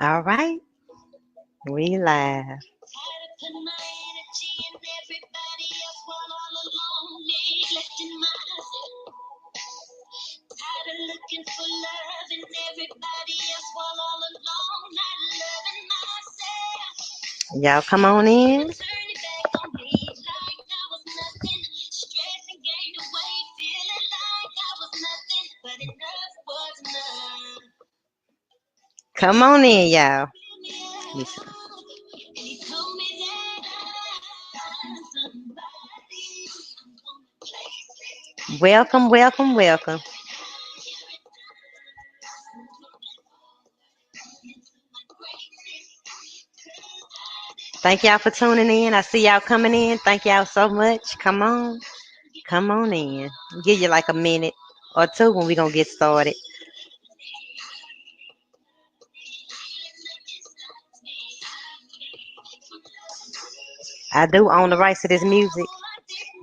All right, we live. Y'all come on in. Come on in, y'all. Listen. Welcome, welcome, welcome. Thank y'all for tuning in. I see y'all coming in. Thank y'all so much. Come on. Come on in. Give you like a minute or two when we gonna get started. I do own the rights to this music,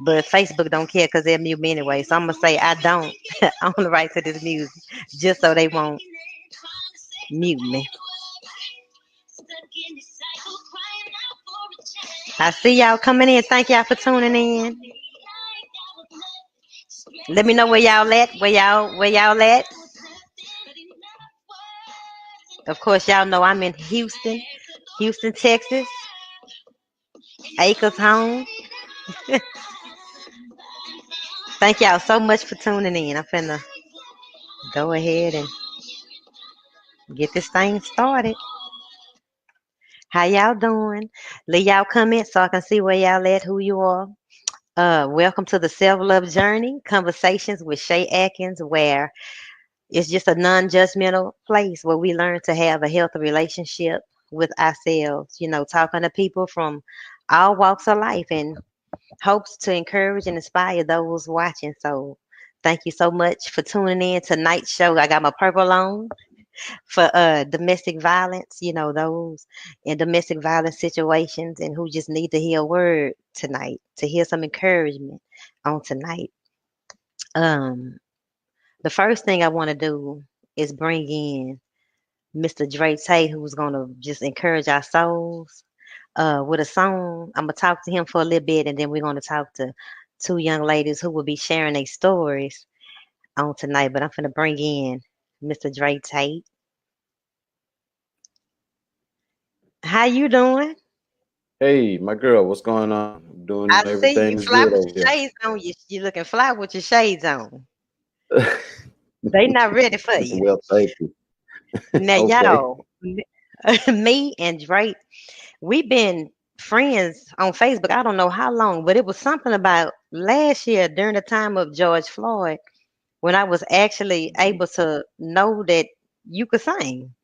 but Facebook don't care because they'll mute me anyway. So I'm gonna say I don't own the rights to this music, just so they won't mute me. I see y'all coming in. Thank y'all for tuning in. Let me know where y'all at. Where y'all at? Of course, y'all know I'm in Houston, Texas. Acres home. Thank y'all so much for tuning in. I'm finna go ahead and get this thing started. How y'all doing? Leave y'all comments so I can see where y'all at, who you are. Welcome to the Self-Love Journey, Conversations with Shei Atkins, where it's just a non-judgmental place where we learn to have a healthy relationship with ourselves, talking to people from all walks of life and hopes to encourage and inspire those watching. So thank you so much for tuning in tonight's show. I got my purple on for domestic violence, those in domestic violence situations and who just need to hear a word tonight, to hear some encouragement on tonight. Um, the first thing I want to do is bring in Mr. Dray Tate, who's gonna just encourage our souls with a song. I'm gonna talk to him for a little bit, and then we're gonna talk to two young ladies who will be sharing their stories on tonight. But I'm gonna bring in Mr. Dray Tate. How you doing? Hey, my girl, what's going on? Doing I see everything you is fly good with over your shades on. You looking fly with your shades on. here. They not ready for you. Well, thank you. Now, Okay. y'all, me and Drake, we've been friends on Facebook. I don't know how long, but it was something about last year during the time of George Floyd when I was actually able to know that you could sing.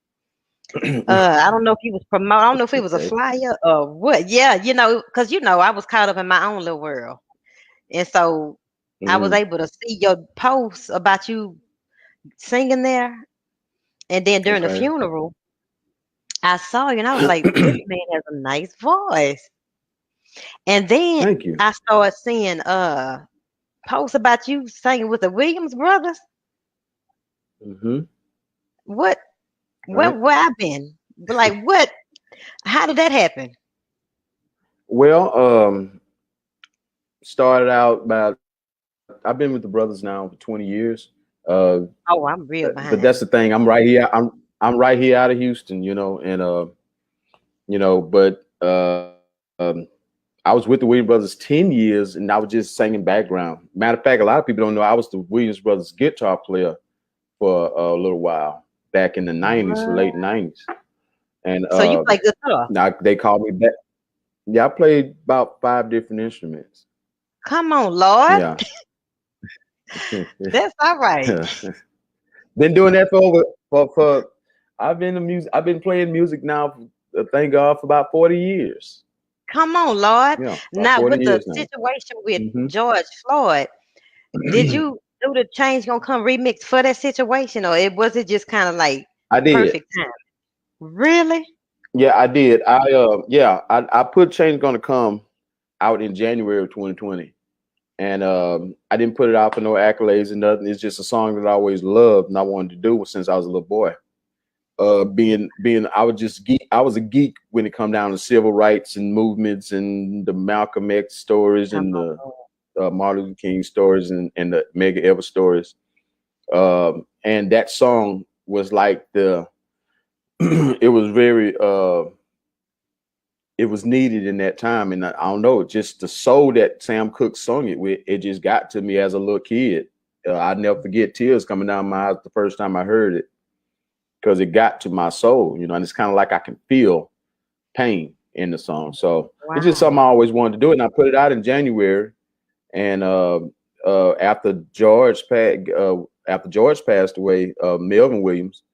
I don't know if he was promote. I don't know if it was a Okay. flyer or what. Yeah, because I was caught up in my own little world. And so I was Mm, able to see your posts about you singing there. And then during the okay. funeral, I saw you and I was like, this man has a nice voice. And then Thank you. I started seeing posts about you singing with the Williams brothers. Hmm. What Right. where I been? Like what? How did that happen? Well, started out about I've been with the brothers now for 20 years. Uh, Oh, I'm real but that's behind. the thing. I'm right here. I'm right here out of Houston, and but I was with the Williams Brothers 10 years, and I was just singing background. Matter of fact, a lot of people don't know I was the Williams Brothers guitar player for a little while back in the '90s, What? late '90s, and So you play guitar? now they called me back. Yeah, I played about five different instruments. Come on, Lord. Yeah, That's all right. been doing that for over for. I've been in music. I've been playing music now. Thank God for about 40 years. Come on, Lord. Yeah, about Now, 40 with the years now. situation with Hmm. George Floyd, did you do the Change Gonna Come remix for that situation, or it just kind of like I did. perfect time? Really? Yeah, I did. I put Change Gonna Come out in January of 2020. And I didn't put it out for no accolades and nothing. It's just a song that I always loved and I wanted to do since I was a little boy. being I was a geek when it come down to civil rights and movements and the Malcolm X stories and the Martin Luther King stories and the Medgar Evers stories. And that song was like it was very it was needed in that time. And I don't know, just the soul that Sam Cooke sung it with, it just got to me as a little kid. I'd never forget tears coming down my eyes the first time I heard it, because it got to my soul, and it's kind of like I can feel pain in the song. So it's just something I always wanted to do. And I put it out in January. And after George passed away, Melvin Williams,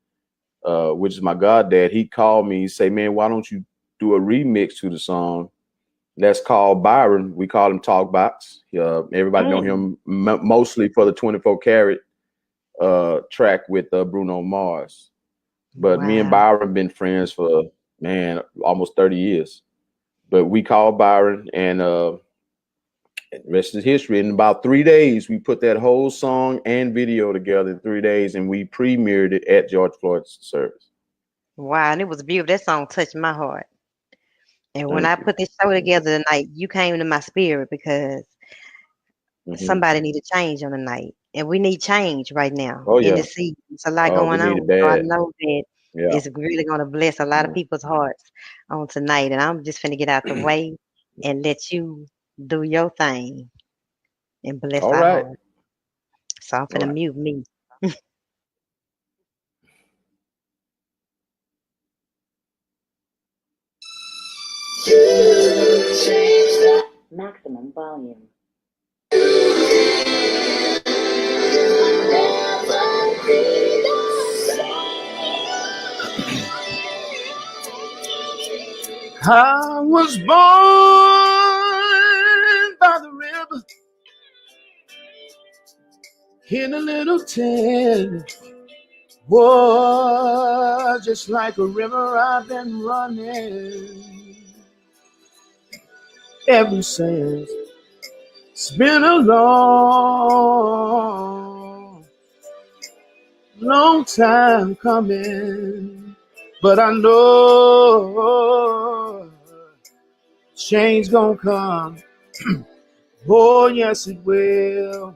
which is my goddad, he called me and say, man, why don't you do a remix to the song that's called Byron? We call him Talk Box. Everybody know him mostly for the 24 Karat track with Bruno Mars. But me and Byron been friends for, man, almost 30 years. But we called Byron, and the rest is history. In about 3 days, we put that whole song and video together in 3 days, and we premiered it at George Floyd's service. Wow, and it was beautiful. That song touched my heart. And when I put this show together tonight, you came to my spirit, because somebody need to change on the night. And we need change right now in the season. It's a lot going on. So I know that it's really going to bless a lot of people's hearts on tonight. And I'm just finna get out the way and let you do your thing and bless our heart. So I'm finna mute me. Maximum volume. I was born by the river in a little tent. Whoa, just like a river I've been running ever since. It's been a long time coming, but I know change gonna come. Oh, yes, it will.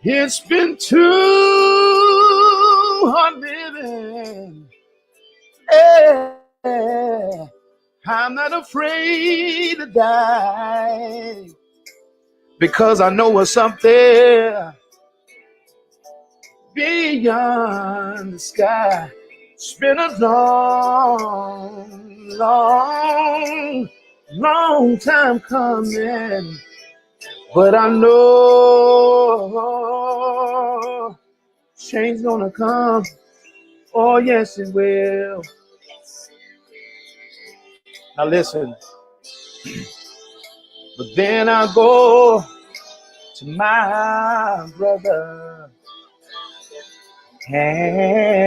It's been too hard living. Yeah. I'm not afraid to die, because I know what's up there beyond the sky. It's been a long time coming, but I know change gonna come. Oh, yes, it will. Now listen. But then I go to my brother, and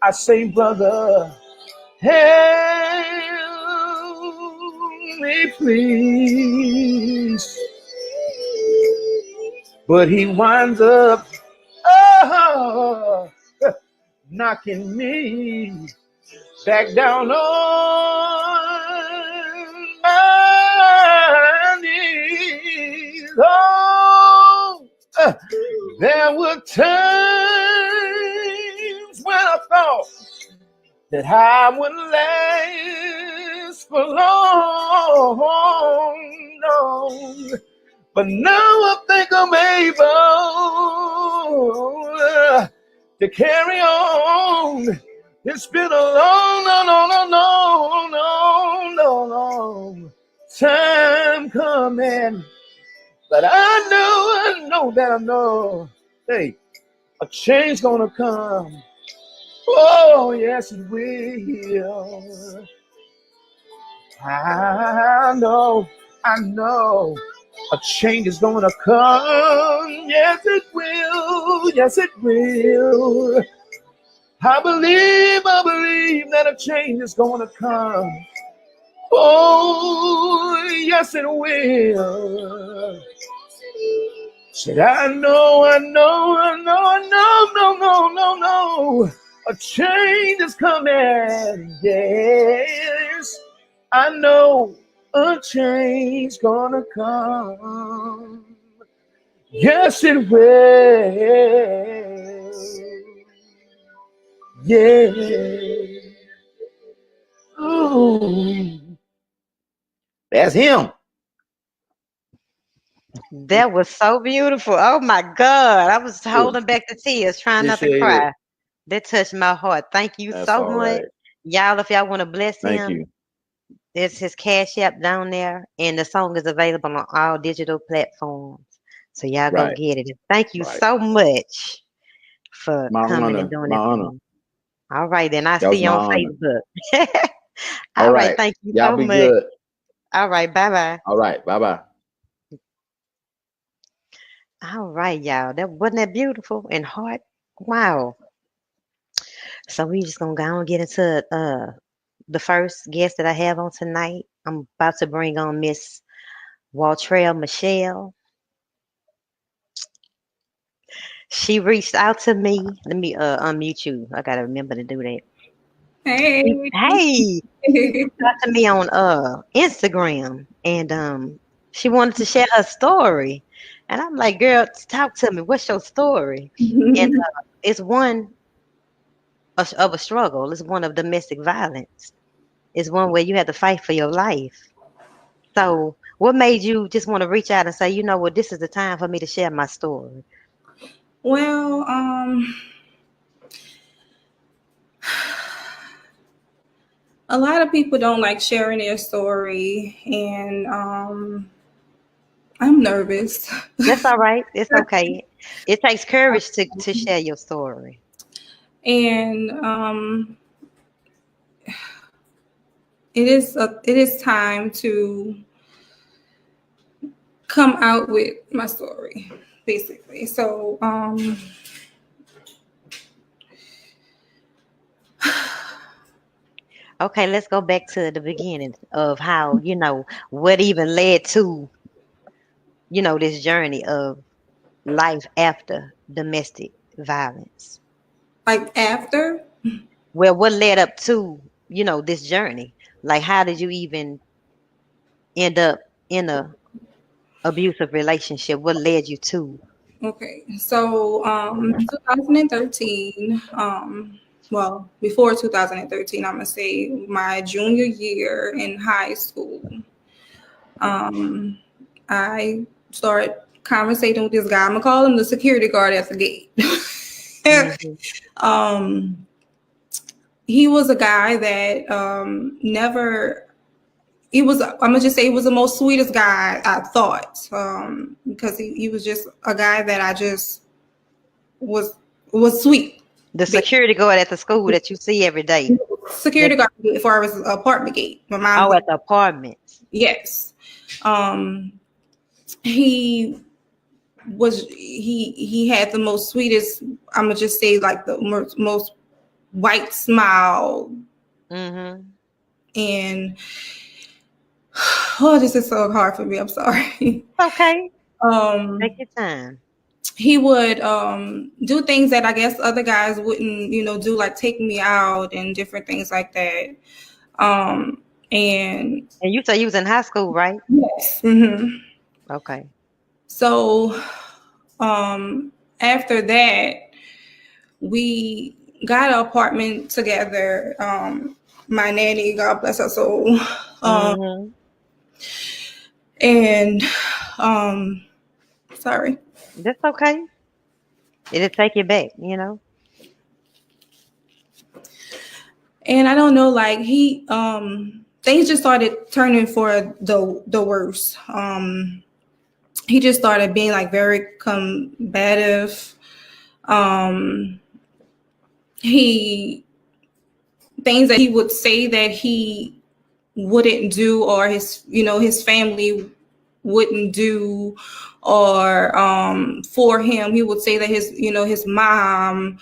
I say, brother, help me please. But he winds up knocking me back down on my knees. Oh, there were times when I thought that I wouldn't last for long, no. But now I think I'm able to carry on. It's been a long time coming, but I know, hey, a change gonna come. Oh, yes, it will. I know, a change is gonna come. Yes, it will. Yes, it will. I believe that a change is gonna come. Oh, yes, it will. Said, I know, no. A change is coming, yes. I know a change gonna come. Yes, it will. Yeah. Ooh. That's him. That was so beautiful. Oh my God. I was holding back the tears, trying not to Appreciate cry. it. That touched my heart. Thank you That's so all much. right. Y'all, if y'all want to bless Thank him, you. there's his Cash App down there, and the song is available on all digital platforms. So y'all go Right. get it. And thank you Right. so much for My coming honor. and doing My it for honor. me. All right, then I'll That see was you my on honor. Facebook. All All right, right. thank you Y'all so be much. good. All right, bye-bye. All right. Bye-bye. All right, y'all. That wasn't that beautiful and heart. Wow. So we just gonna go and get into the first guest that I have on tonight. I'm about to bring on Miss Waltrell Michelle. She reached out to me. Let me unmute you. I gotta remember to do that. Hey. Hey, reached out to me on Instagram, and she wanted to share her story. And I'm like, girl, talk to me. What's your story? And it's one of a struggle. It's one of domestic violence. It's one where you had to fight for your life. So, what made you just want to reach out and say, you know what, this is the time for me to share my story? Well, a lot of people don't like sharing their story, and I'm nervous. That's all right. It's okay. It takes courage to share your story. And it is time to come out with my story, basically. So Okay, let's go back to the beginning of how, what even led to, this journey of life after domestic violence. like after. Well, what led up to, this journey? Like, how did you even end up in a abusive relationship? What led you to? Okay, so 2013, well, before 2013, I'm gonna say my junior year in high school, I started conversating with this guy. I'm gonna call him the security guard at the gate. Mm-hmm. He was a guy that never. He was. I'm gonna just say he was the most sweetest guy I thought, because he was just a guy that I just was sweet. The security guard at the school that you see every day. Security guard as far as apartment gate. My mom. Oh, at the apartments. Yes. He was. He had the most sweetest. I'm gonna just say like the most white smile. Mm-hmm. And oh, this is so hard for me. I'm sorry. Okay. Take your time. He would do things that I guess other guys wouldn't, do, like take me out and different things like that. And you say you was in high school, right? yes. Mm-hmm. Okay. So after that, we got an apartment together. My nanny, God bless her soul. Mm-hmm. And sorry. That's okay. It'll take you back, And I don't know, like he things just started turning for the worst. He just started being like very combative. He things that he would say that he wouldn't do, or his family wouldn't do, or for him. He would say that his mom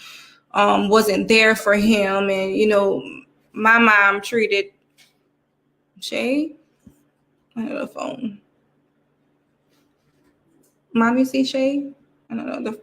wasn't there for him, and my mom treated Shei. I have a phone. Mommy see Shea? I don't know.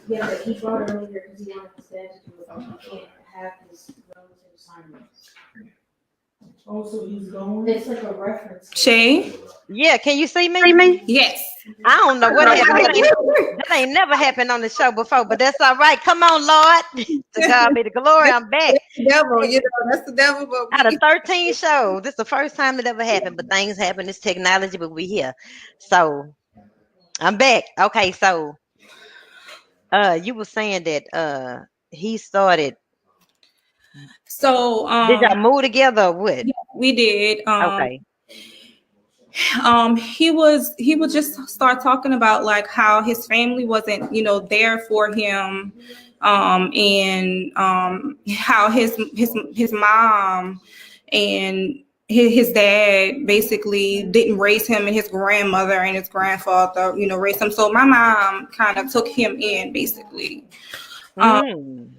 Yeah, but he brought it over here because he wanted his dad to do it. He can't have his relative assignments. Oh, so he's going? It's like a reference. Shay? Yeah, can you see me? Yes. I don't know what happened. That ain't never happened on the show before, but that's all right. Come on, Lord. To God be the glory. I'm back. Devil, you know, that's the devil. But Out of 13 shows, this is the first time it ever happened, but things happen. It's technology, but we here. So I'm back. Okay, so you were saying that he started. So Did y'all move together or what? yeah, we did. Okay. He would just start talking about like how his family wasn't, you know, there for him, and how his mom and his dad basically didn't raise him, and his grandmother and his grandfather, you know, raised him. So my mom kind of took him in basically, and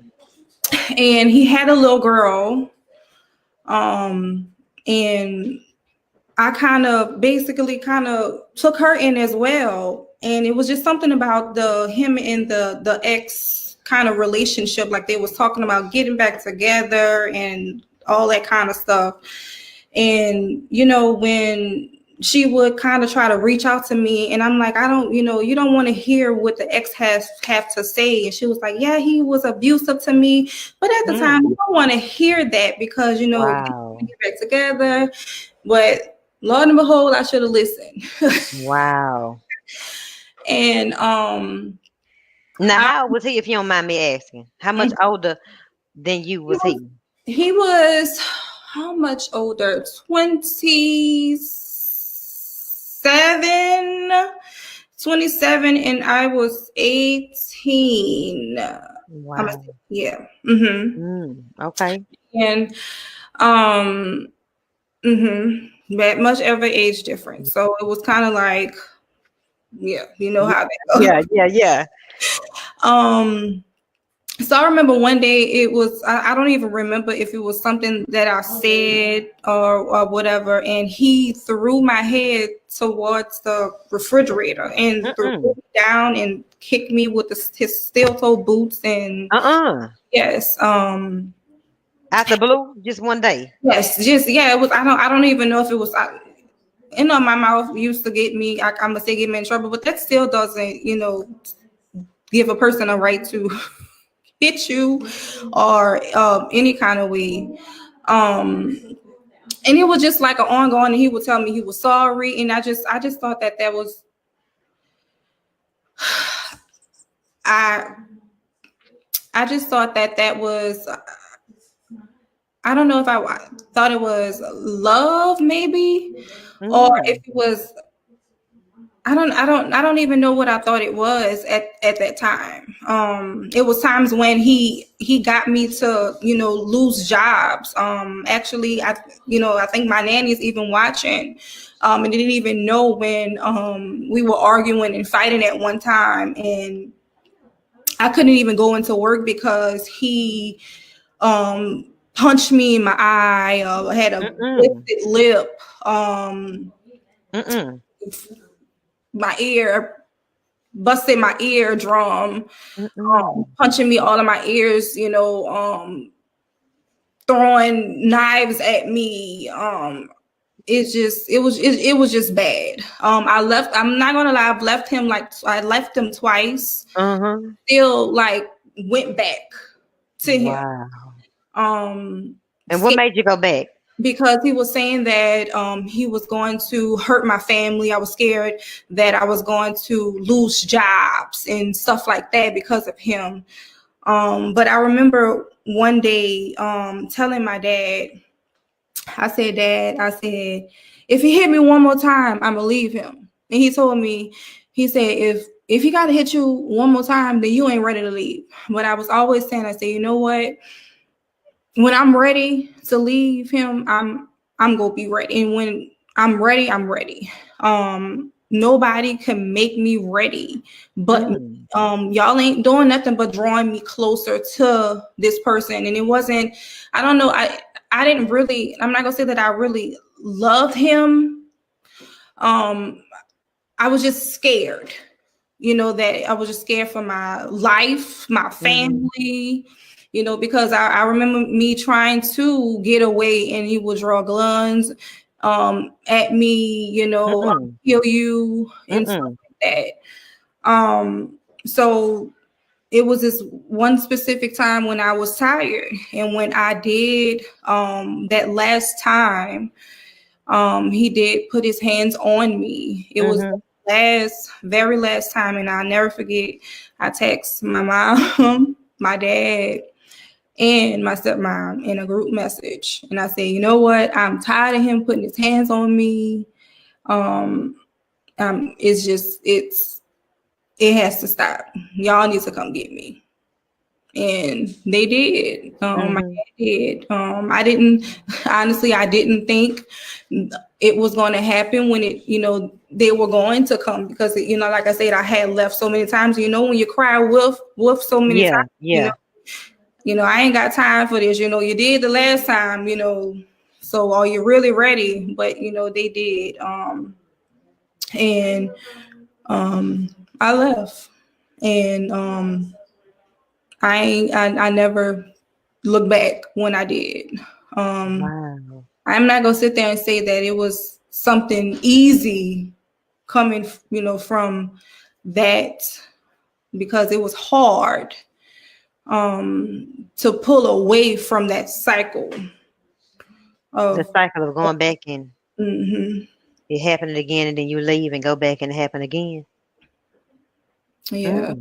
he had a little girl, and I kind of took her in as well. And it was just something about him and the ex kind of relationship, like they was talking about getting back together and all that kind of stuff. And, you know, when she would kind of try to reach out to me, and I'm like, I don't, you know, you don't want to hear what the ex have to say. And she was like, yeah, he was abusive to me. But at the time, I don't want to hear that because, you know, we get back together. But Lord and behold, I should have listened. Wow. And now how old was he, if you don't mind me asking? How much older than you was he? He was how much older? 27, and I was 18. Wow. Yeah. Okay. And that much of an age difference. So it was kind of like, yeah, you know how that goes. Yeah. So I remember one day it was, I don't even remember if it was something that I said or whatever, and he threw my head towards the refrigerator and threw me down and kicked me with his steel-toe boots and yes. Out the blue, just one day. Yes, it was. I don't even know if it was. You know, my mouth used to get me. I'm gonna say get me in trouble, but that still doesn't, you know, give a person a right to hit you or any kind of way. And it was just like an ongoing. And he would tell me he was sorry, and I just thought that was I just thought that was, I don't know if I thought it was love, maybe, or if it was, I don't even know what I thought it was at that time. It was times when he got me to, lose jobs. Actually, I think my nanny is even watching, and didn't even know when we were arguing and fighting at one time, and I couldn't even go into work because he punched me in my eye, had a twisted lip, my ear, busted my eardrum, punching me all of my ears, throwing knives at me. It was just bad. I'm not gonna lie, I left him twice. Still went back to him. Wow. And what made you go back? Because he was saying that he was going to hurt my family. I was scared that I was going to lose jobs and stuff like that because of him. But I remember one day telling my dad, I said, if he hit me one more time, I'm gonna leave him. And he told me, he said, if he gotta hit you one more time, then you ain't ready to leave. But I was always saying, I said, you know what? When I'm ready to leave him, I'm gonna be ready. And when I'm ready, I'm ready. Nobody can make me ready, but y'all ain't doing nothing but drawing me closer to this person. And it wasn't, I don't know, I didn't really, I'm not gonna say that I really loved him. I was just scared, that I was just scared for my life, my family, because I remember me trying to get away and he would draw guns at me, kill you and stuff like that. So it was this one specific time when I was tired, and when I did that last time, he did put his hands on me. It was the very last time, and I'll never forget. I text my mom, my dad, and my stepmom in a group message, and I said, you know what? I'm tired of him putting his hands on me. It has to stop. Y'all need to come get me. And they did. My dad did. I didn't think it was going to happen when they were going to come, because, like I said, I had left so many times. When you cry wolf so many times, I ain't got time for this. You did the last time, so are you really ready? But, they did. And I left, and I never looked back when I did. Wow. I'm not gonna sit there and say that it was something easy coming, from that, because it was hard to pull away from that cycle. The cycle of going back and it happened again, and then you leave and go back and it happened again. Yeah.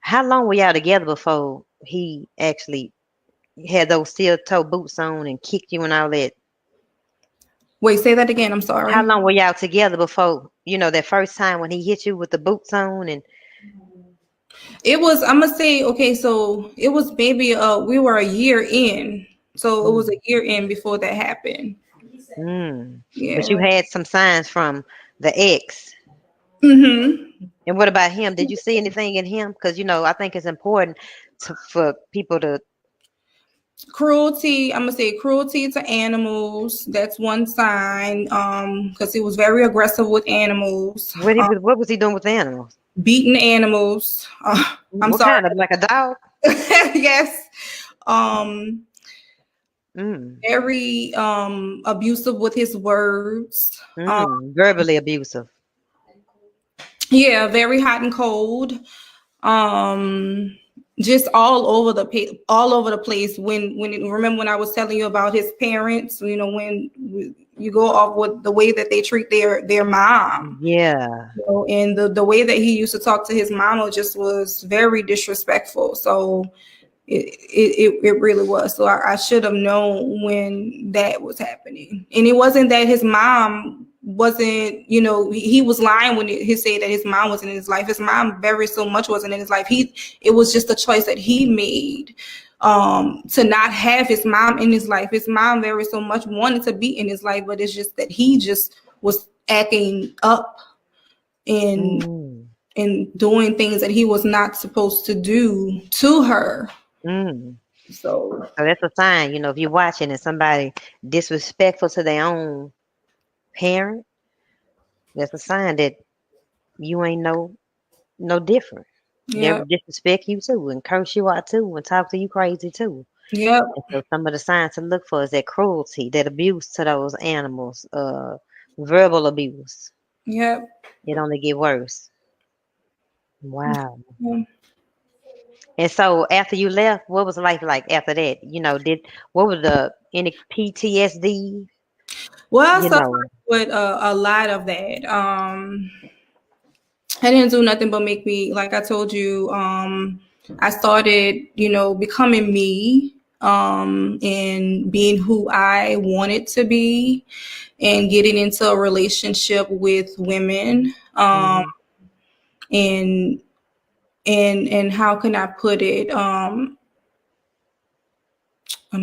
How long were y'all together before he actually had those steel-toe boots on and kicked you and all that? Wait, say that again. I'm sorry. How long were y'all together before, that first time when he hit you with the boots on? And it was, I'm gonna say, okay, so it was maybe we were a year in. So it was a year in before that happened. Yeah. But you had some signs from the ex. And what about him? Did you see anything in him? Because, I think it's important for people to. Cruelty, I'm going to say cruelty to animals. That's one sign, because he was very aggressive with animals. What was he doing with the animals? Beating animals. I'm sorry. Kind of, like a dog? Yes. Very abusive with his words. Verbally abusive. Yeah, very hot and cold. Just all over the place. Remember when I was telling you about his parents? When you go off with the way that they treat their mom. Yeah. You know, and the way that he used to talk to his mama just was very disrespectful. So it really was. So I should have known when that was happening. And it wasn't that his mom wasn't, you know, he was lying when he said that his mom wasn't in his life. His mom very so much wasn't in his life. It was just a choice that he made to not have his mom in his life. His mom very so much wanted to be in his life, but it's just that he just was acting up and doing things that he was not supposed to do to her. So that's a sign, you know, if you're watching and somebody disrespectful to their own parent, that's a sign that you ain't no different. yeah, They'll disrespect you too and curse you out too and talk to you crazy too. yeah, And so some of the signs to look for is that cruelty, that abuse to those animals, verbal abuse. yeah. It only get worse. Wow. Yeah. And so after you left, what was life like after that? You know, what was any PTSD? Well, I You suffered know. with a lot of that. I didn't do nothing but make me, like I told you, I started, you know, becoming me, and being who I wanted to be, and getting into a relationship with women. And how can I put it? I'm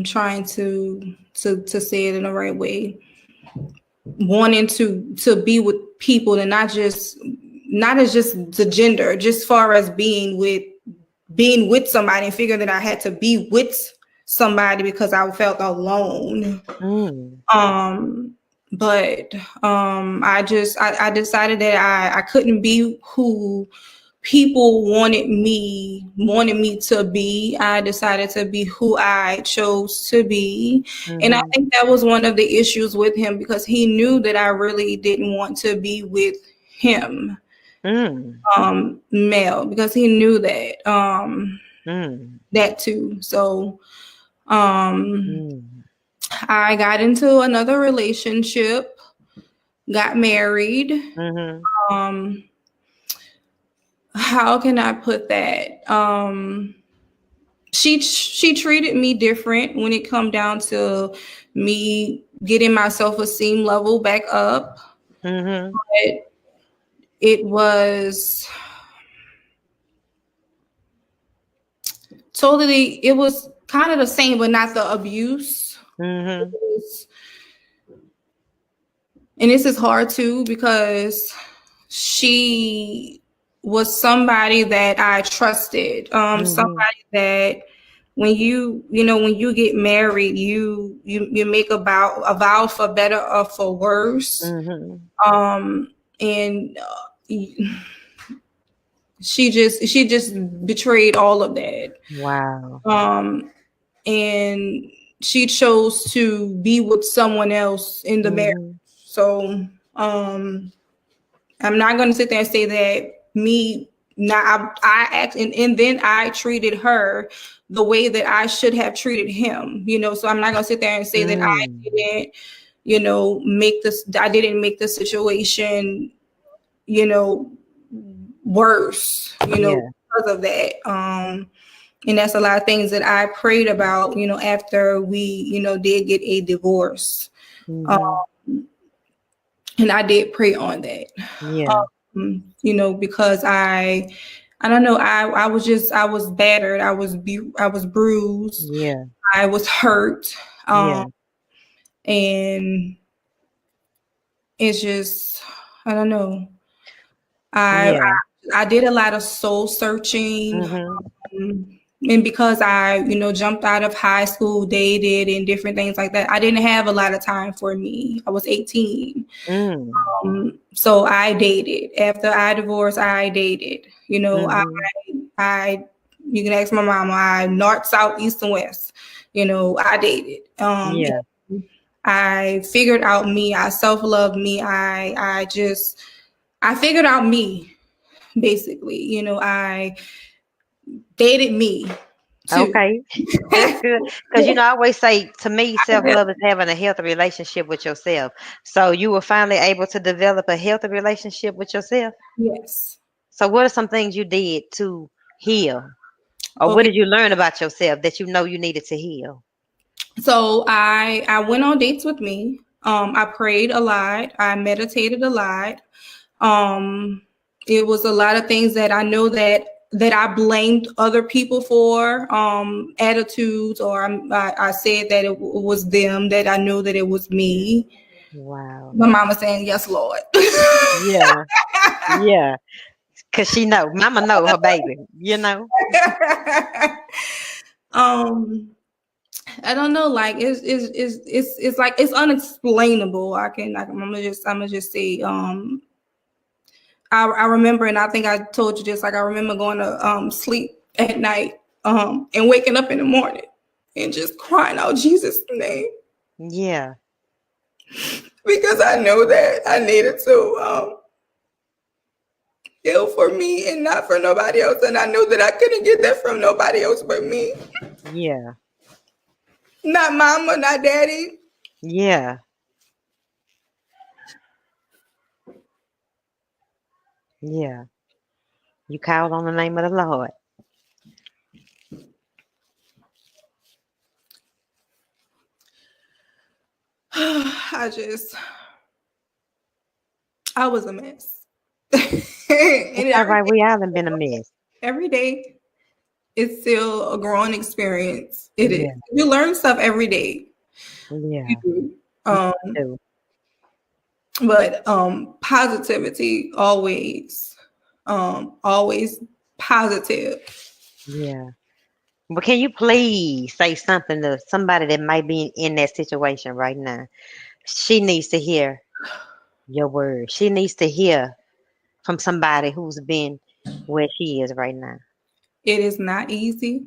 trying to say it in the right way. Wanting to be with people, and not as just the gender, just far as being with somebody, and figuring that I had to be with somebody because I felt alone. But I decided that I couldn't be who people wanted me to be. I decided to be who I chose to be. And I think that was one of the issues with him, because he knew that I really didn't want to be with him, male, because he knew that that too. So I got into another relationship, got married. How can I put that? She treated me different when it come down to me getting my self-esteem level back up. But it was it was kind of the same, but not the abuse. And this is hard too, because she was somebody that I trusted, somebody that when you get married, you make a vow for better or for worse. And she just betrayed all of that. Wow. And she chose to be with someone else in the marriage. So I'm not going to sit there and say that I act, and then I treated her the way that I should have treated him, you know. So I'm not going to sit there and say that I didn't, you know, I didn't make the situation, you know, worse, you know, because of that. And that's a lot of things that I prayed about, you know, after we, you know, did get a divorce. And I did pray on that. You know, because I don't know, I was battered, I was bruised, I was hurt, and it's just, I don't know. I did a lot of soul searching, and because I, you know, jumped out of high school, dated, and different things like that, I didn't have a lot of time for me. I was 18. So I dated. After I divorced, I dated. You know, I you can ask my mama, I north, south, east, and west. You know, I dated. I figured out me. I self-loved me. I figured out me, basically. You know, I dated me. Two. Okay, that's good. Because I always say to me, self-love is having a healthy relationship with yourself. So you were finally able to develop a healthy relationship with yourself. Yes. So what are some things you did to heal, or what Okay. did you learn about yourself that you needed to heal? So I went on dates with me. I prayed a lot. I meditated a lot. It was a lot of things that I know that I blamed other people for, attitudes, or I said that it was them, that I knew that it was me. Wow. My mama saying, yes, Lord. Yeah. Yeah. Because mama know her baby, I don't know, like it's like it's unexplainable. I'm gonna just say, I remember, and I think I told you this, like I remember going to sleep at night, and waking up in the morning and just crying out Jesus' name, Yeah. because I know that I needed to heal for me and not for nobody else, and I knew that I couldn't get that from nobody else but me. Yeah. Not mama, not daddy. Yeah. Yeah. You called on the name of the Lord. I was a mess. It's all right. We all have been a mess. Every day it's still a growing experience. It is. Yeah. You learn stuff every day. Yeah. You do. Too. But positivity always, always positive. Yeah. But can you please say something to somebody that might be in that situation right now? She needs to hear your word. She needs to hear from somebody who's been where she is right now. It is not easy.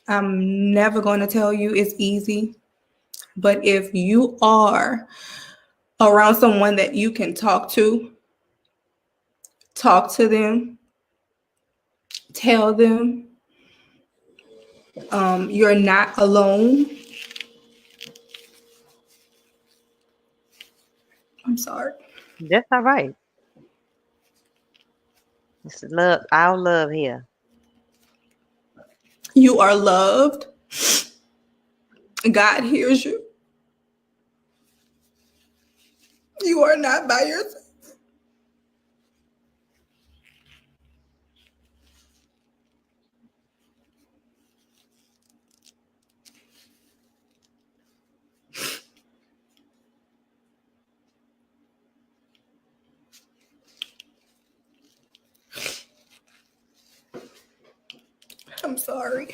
I'm never going to tell you it's easy. But if you are around someone that you can talk to them, tell them you're not alone. I'm sorry. That's all right. It's love, our love here. You are loved. God hears you. You are not by yourself. I'm sorry.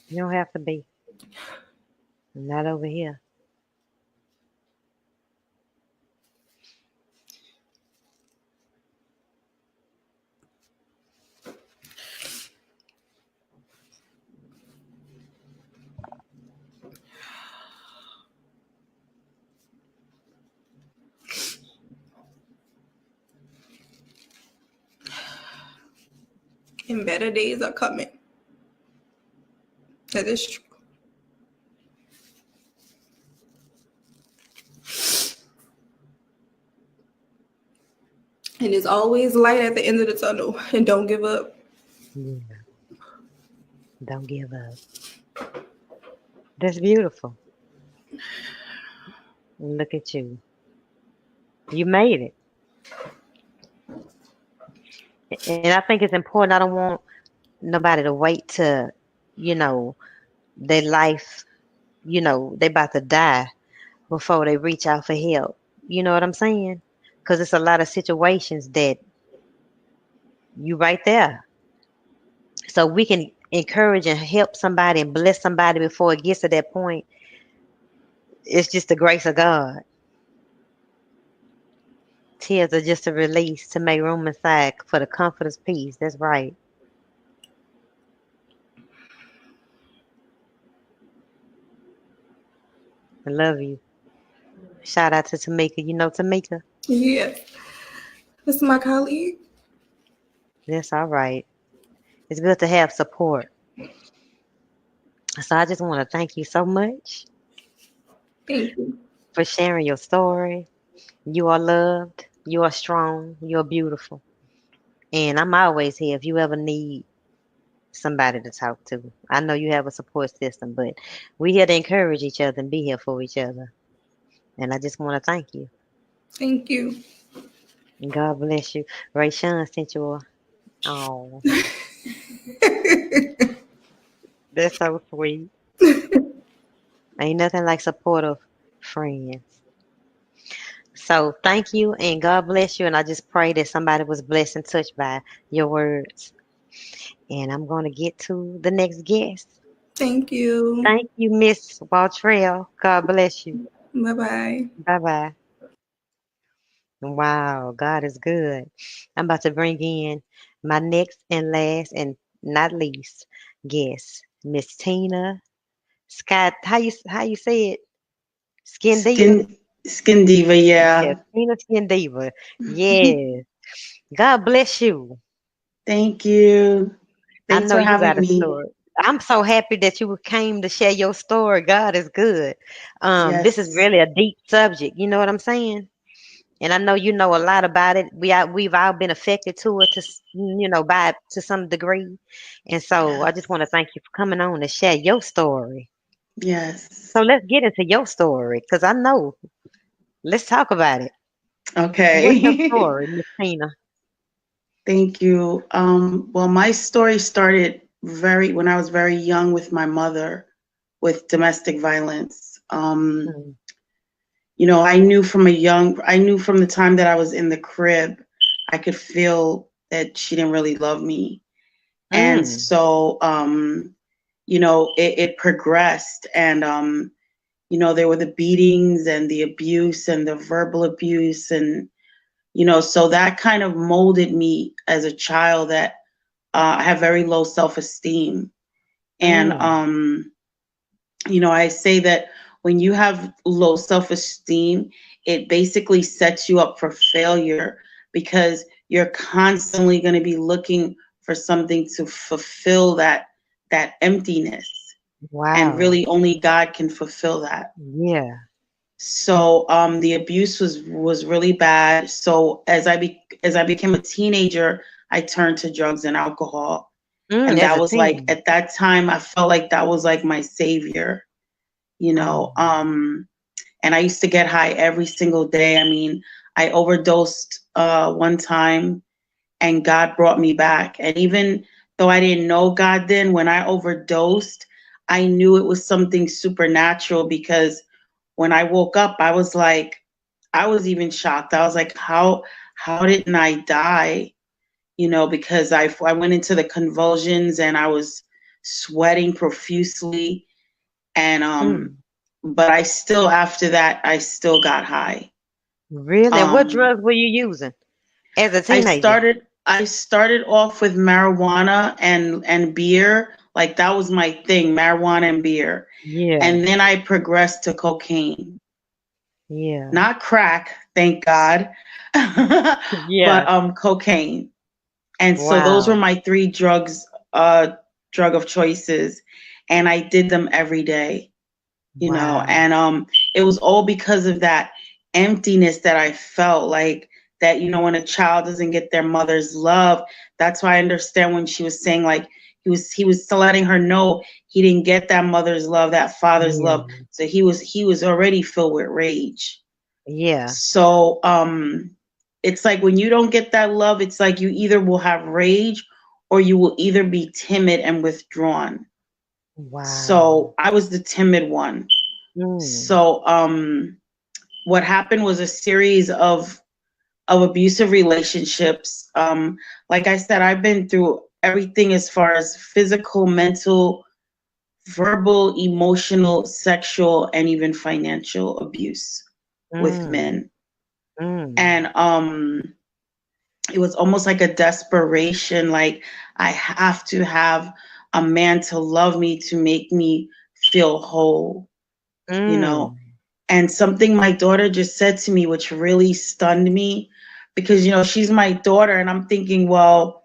You don't have to be. Not over here. And better days are coming. That is true. And there's always light at the end of the tunnel. And don't give up. Yeah. Don't give up. That's beautiful. Look at you. You made it. And I think it's important. I don't want nobody to wait to, their life, they about to die before they reach out for help. You know what I'm saying? Because it's a lot of situations that you right there. So we can encourage and help somebody and bless somebody before it gets to that point. It's just the grace of God. Tears are just a release to make room inside for the comforter's peace. That's right. I love you. Shout out to Tamika. You know Tamika? Yes. This is my colleague. That's all right. It's good to have support. So I just want to thank you so much Thank you. for sharing your story. You are loved. You are strong. You are beautiful. And I'm always here if you ever need somebody to talk to. I know you have a support system, but we're here to encourage each other and be here for each other. And I just want to thank you. Thank you. And God bless you. Ray Sean sent you a, oh, that's so sweet. Ain't nothing like supportive friends. So thank you and God bless you. And I just pray that somebody was blessed and touched by your words. And I'm going to get to the next guest. Thank you. Thank you, Miss Waltrell. God bless you. Bye-bye. Bye bye. Wow, God is good. I'm about to bring in my next and last and not least guest, Miss Tina Scott. How you say it? Skindiva. Skindiva, Yeah, yeah. Tina Skindiva. Yes. God bless you. Thank you. I Thanks know for you got having a me. story. I'm so happy that you came to share your story. God is good. This is Yes, really a deep subject. You know what I'm saying? And I know you know a lot about it. We've all been affected to it, by to some degree. And so I just yes, want to thank you for coming on and share your story. yes. So let's get into your story, because I know. Let's talk about it. What's your Okay. story, Miss Tina? Thank you. Well, my story started when I was very young with my mother with domestic violence. Mm, I knew from the time that I was in the crib, I could feel that she didn't really love me. And mm, so, it progressed and, there were the beatings and the abuse and the verbal abuse. And, so that kind of molded me as a child that I have very low self-esteem. And, mm. I say that when you have low self-esteem, it basically sets you up for failure because you're constantly going to be looking for something to fulfill that emptiness. And Wow. really only God can fulfill that. Yeah. So the abuse was really bad. So as I became a teenager, I turned to drugs and alcohol. And As that a was like teen. at that time I felt like that was like my savior, you know. Oh. And I used to get high every single day. I mean, I overdosed one time and God brought me back. And even though I didn't know God then, when I overdosed, I knew it was something supernatural because when I woke up, I was even shocked. I was like, how didn't I die? Because I went into the convulsions and I was sweating profusely. And Mm. but I still, after that, I still got high. Really? And what Um, drugs were you using as a I teenager? started I started off with marijuana and beer. Like that was my thing, marijuana and beer. Yeah. And then I progressed to cocaine. Yeah. Not crack, thank God. Yeah. But cocaine. And so those were Wow. my three drug of choices. And I did them every day, Wow. and it was all because of that emptiness that I felt like that, when a child doesn't get their mother's love. That's why I understand when she was saying like he was still letting her know he didn't get that mother's love, that father's Yeah. love. So he was already filled with rage. Yeah. So it's like when you don't get that love, it's like you either will have rage or you will either be timid and withdrawn. Wow. So I was the timid one. Mm. So what happened was a series of abusive relationships. Like I said, I've been through everything as far as physical, mental, verbal, emotional, sexual, and even financial abuse with Mm. men. Mm. And it was almost like a desperation, like I have to have a man to love me to make me feel whole, you know. Mm. And something my daughter just said to me, which really stunned me, because, she's my daughter. And I'm thinking, well,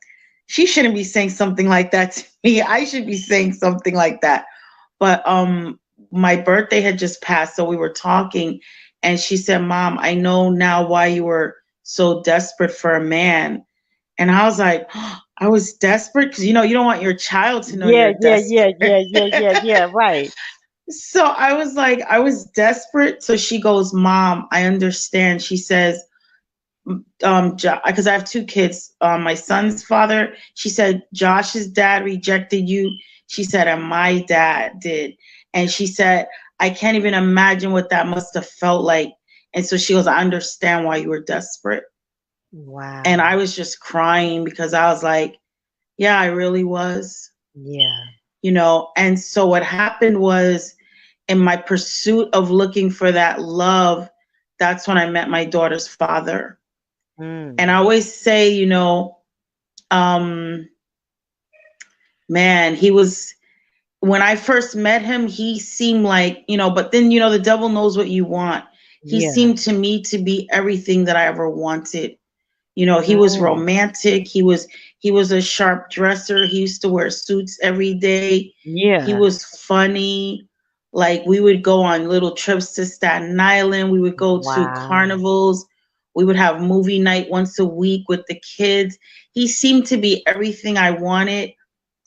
she shouldn't be saying something like that to me. I should be saying something like that. But my birthday had just passed, so we were talking, and she said, "Mom, I know now why you were so desperate for a man." And I was like, oh, I was desperate because you don't want your child to know you're desperate. Right. So I was like, I was desperate. So she goes, "Mom, I understand." She says, because I have two kids. My son's father, she said, Josh's dad rejected you. She said, and my dad did. And she said, I can't even imagine what that must have felt like. And so she goes, I understand why you were desperate. Wow. And I was just crying because I was like, yeah, I really was. Yeah. And so what happened was, in my pursuit of looking for that love, that's when I met my daughter's father. And I always say, man, he was, when I first met him, he seemed like, but then, the devil knows what you want. He seemed to me to be everything that I ever wanted. He was romantic. He was a sharp dresser. He used to wear suits every day. Yeah. He was funny. Like, we would go on little trips to Staten Island. We would go to carnivals. We would have movie night once a week with the kids. He seemed to be everything I wanted.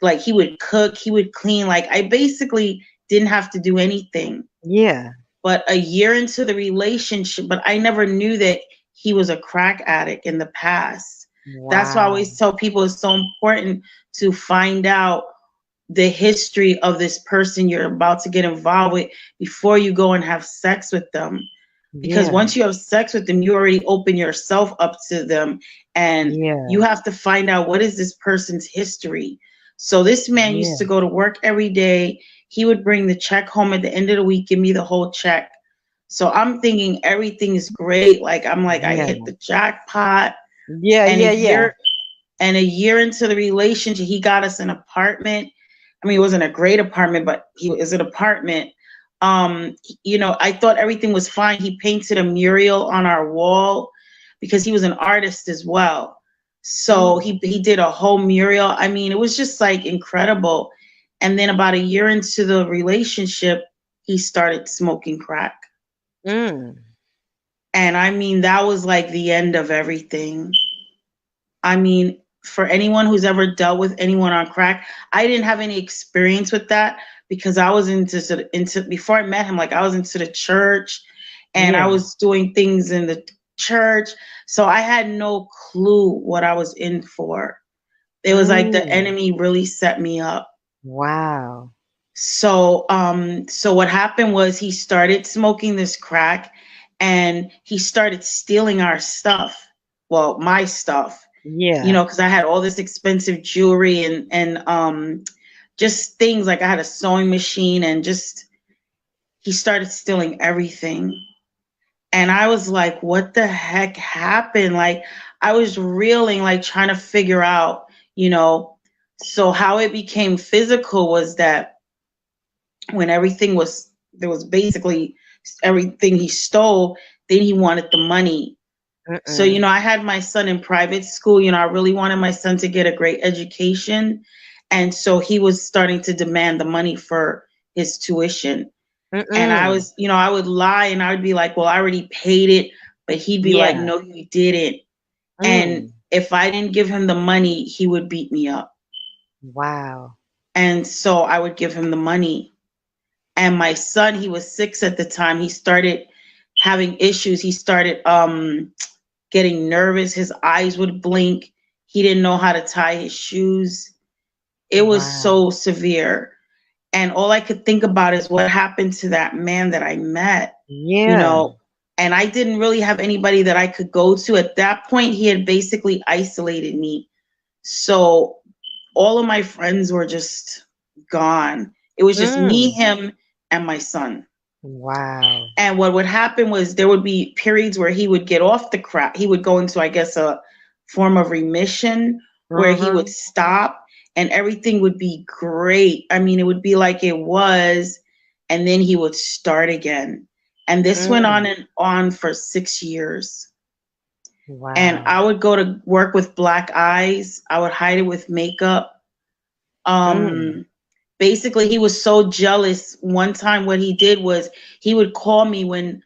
Like, he would cook, he would clean. Like, I basically didn't have to do anything. Yeah. But a year into the relationship, but I never knew that he was a crack addict in the past. Wow. That's why I always tell people it's so important to find out the history of this person you're about to get involved with before you go and have sex with them. Because once you have sex with them, you already open yourself up to them, and you have to find out what is this person's history. So this man used to go to work every day. He would bring the check home at the end of the week, give me the whole check. So I'm thinking everything is great. Like, I'm like, I hit the jackpot. And a year into the relationship, he got us an apartment. I mean, it wasn't a great apartment, but it was an apartment. I thought everything was fine. He painted a mural on our wall because he was an artist as well. So he did a whole mural. I mean, it was just like incredible. And then about a year into the relationship, he started smoking crack. And I mean, that was like the end of everything. I mean, for anyone who's ever dealt with anyone on crack, I didn't have any experience with that because I was into before I met him, like, I was into the church and I was doing things in the church. So I had no clue what I was in for. It was like the enemy really set me up. Wow. So what happened was he started smoking this crack and he started stealing our stuff. Well, my stuff. Because I had all this expensive jewelry and just things, like I had a sewing machine, and just, he started stealing everything. And I was like, what the heck happened? Like, I was reeling, like trying to figure out, so how it became physical was that when there was basically everything he stole, then he wanted the money. So, I had my son in private school. I really wanted my son to get a great education. And so he was starting to demand the money for his tuition. And I was, I would lie and I would be like, well, I already paid it. But he'd be like, no, you didn't. And if I didn't give him the money, he would beat me up. Wow. And so I would give him the money. And my son, he was 6 at the time. He started having issues. He started getting nervous. His eyes would blink. He didn't know how to tie his shoes. It was so severe. And all I could think about is what happened to that man that I met. And I didn't really have anybody that I could go to. At that point, he had basically isolated me. So all of my friends were just gone. It was just me, him, and my son. Wow. And what would happen was there would be periods where he would get off the crack. He would go into, I guess, a form of remission where he would stop and everything would be great. I mean, it would be like it was, and then he would start again. And this went on and on for 6 years. Wow. And I would go to work with black eyes. I would hide it with makeup. basically he was so jealous. One time what he did was he would call me when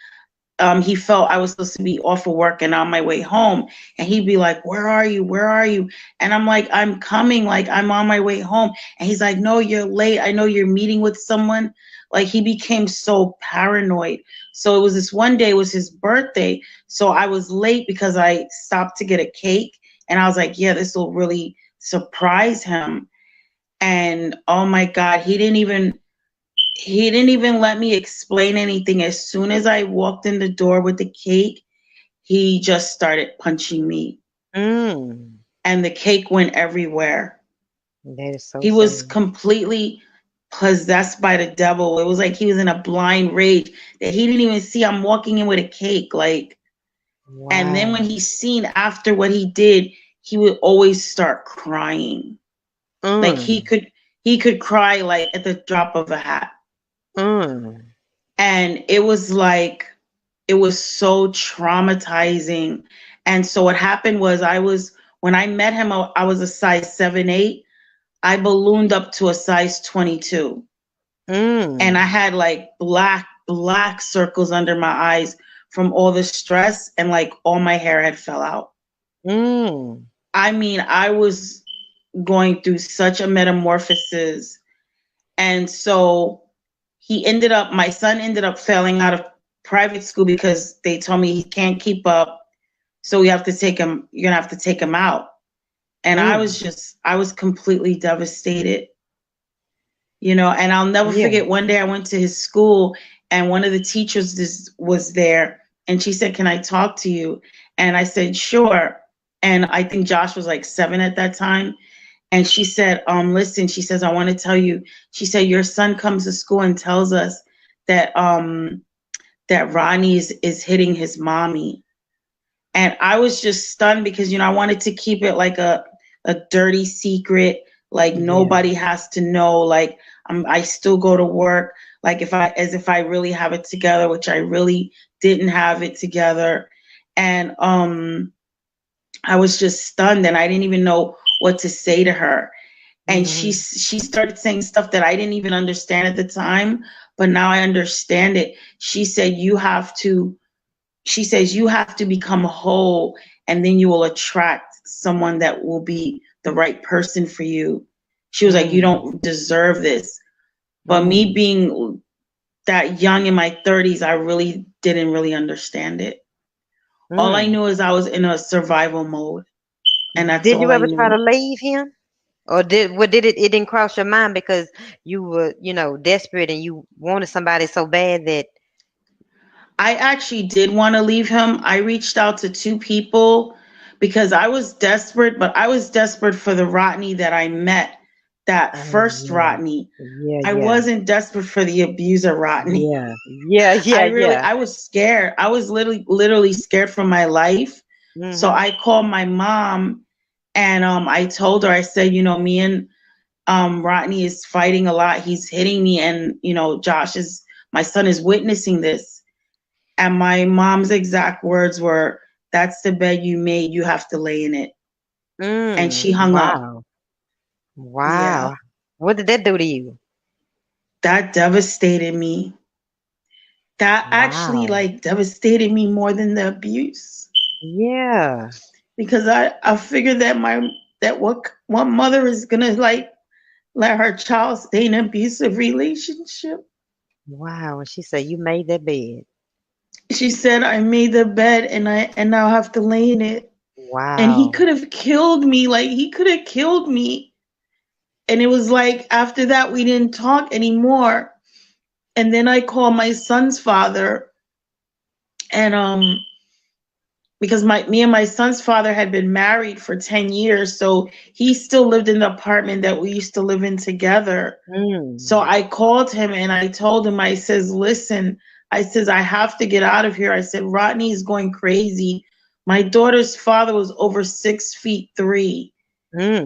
he felt I was supposed to be off of work and on my way home. And he'd be like, where are you? Where are you? And I'm like, I'm coming, like I'm on my way home. And he's like, no, you're late. I know you're meeting with someone. Like he became so paranoid. So it was this one day, it was his birthday. So I was late because I stopped to get a cake. And I was like, yeah, this will really surprise him. And oh my God, he didn't even let me explain anything. As soon as I walked in the door with the cake, he just started punching me. Mm. And the cake went everywhere. That is so He was sad. completely possessed by the devil. It was like he was in a blind rage that he didn't even see I'm walking in with a cake. Like, Wow. And then when he's seen after what he did, he would always start crying. Like he could cry like at the drop of a hat. And it was like, it was so traumatizing. And so what happened was when I met him, I was a size 7'8". I ballooned up to a size 22. And I had like black circles under my eyes from all the stress, and like all my hair had fell out. I mean, I was going through such a metamorphosis. And so my son ended up failing out of private school because they told me he can't keep up. So you're gonna have to take him out. And I was completely devastated, and I'll never forget one day I went to his school and one of the teachers was there and she said, can I talk to you? And I said, sure. And I think Josh was like 7 at that time. And she said, listen, she says, I want to tell you, she said, your son comes to school and tells us that that Ronnie is hitting his mommy. And I was just stunned because, I wanted to keep it like a dirty secret. Like nobody has to know, like I still go to work, like as if I really have it together, which I really didn't have it together. And I was just stunned and I didn't even know what to say to her. And she started saying stuff that I didn't even understand at the time, but now I understand it. She said, you have to become whole, and then you will attract someone that will be the right person for you. She was like, you don't deserve this. But me being that young in my 30s, I really didn't really understand it. All I knew is I was in a survival mode. And that's all I knew. Did you ever try to leave him? Or it didn't cross your mind because you were, desperate and you wanted somebody so bad that... I actually did want to leave him. I reached out to 2 people because I was desperate, but I was desperate for the Rodney that I met, that first Rodney. I wasn't desperate for the abuser Rodney. I was scared. I was literally scared for my life. So I called my mom and I told her, I said, me and Rodney is fighting a lot. He's hitting me, and my son is witnessing this. And my mom's exact words were, that's the bed you made, you have to lay in it. And she hung up. Wow. Yeah. What did that do to you? That devastated me. That actually devastated me more than the abuse. Yeah. Because I figured that what mother is gonna let her child stay in an abusive relationship. Wow. And she said, you made that bed. She said, I made the bed and I now have to lay in it. Wow. And he could have killed me. And it was like, after that, we didn't talk anymore. And then I called my son's father. And because me and my son's father had been married for 10 years. So he still lived in the apartment that we used to live in together. So I called him and I told him, I says, listen, I have to get out of here. I said, Rodney is going crazy. My daughter's father was over 6'3".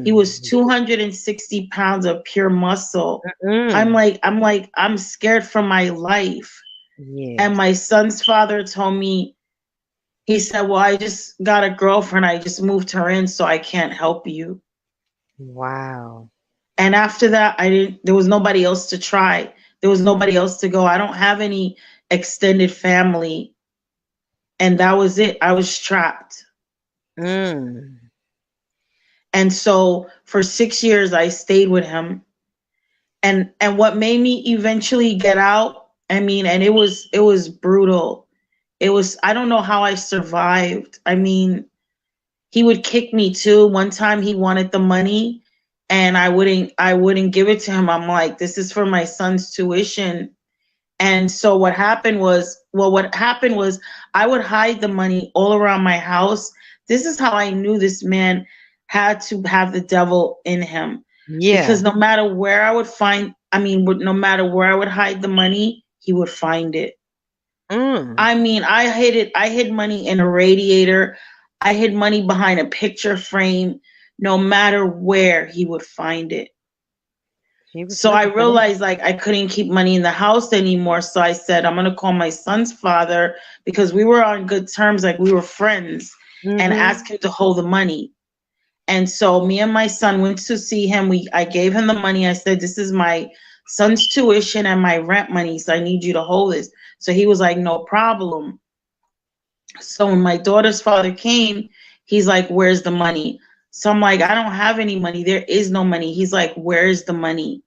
He was 260 pounds of pure muscle. I'm scared for my life. And my son's father told me, he said, well, I just got a girlfriend. I just moved her in, so I can't help you. Wow. And after that, there was nobody else to try. There was nobody else to go. I don't have any extended family. And that was it. I was trapped. Mm. And so for 6 years, I stayed with him. And what made me eventually get out, I mean, and it was brutal. I don't know how I survived. I mean, he would kick me too. One time he wanted the money and I wouldn't give it to him. I'm like, this is for my son's tuition. And so what happened was I would hide the money all around my house. This is how I knew this man had to have the devil in him. Yeah. Because no matter where I would hide the money, he would find it. Mm. I mean, I hid money in a radiator. I hid money behind a picture frame. No matter where, he would find it. So I realized like I couldn't keep money in the house anymore. So I said, I'm going to call my son's father, because we were on good terms, like we were friends, and ask him to hold the money. And so me and my son went to see him. I gave him the money. I said, this is my son's tuition and my rent money, so I need you to hold this. So he was like, no problem. So when my daughter's father came, he's like, where's the money? So I'm like, I don't have any money. There is no money. He's like, where's the money?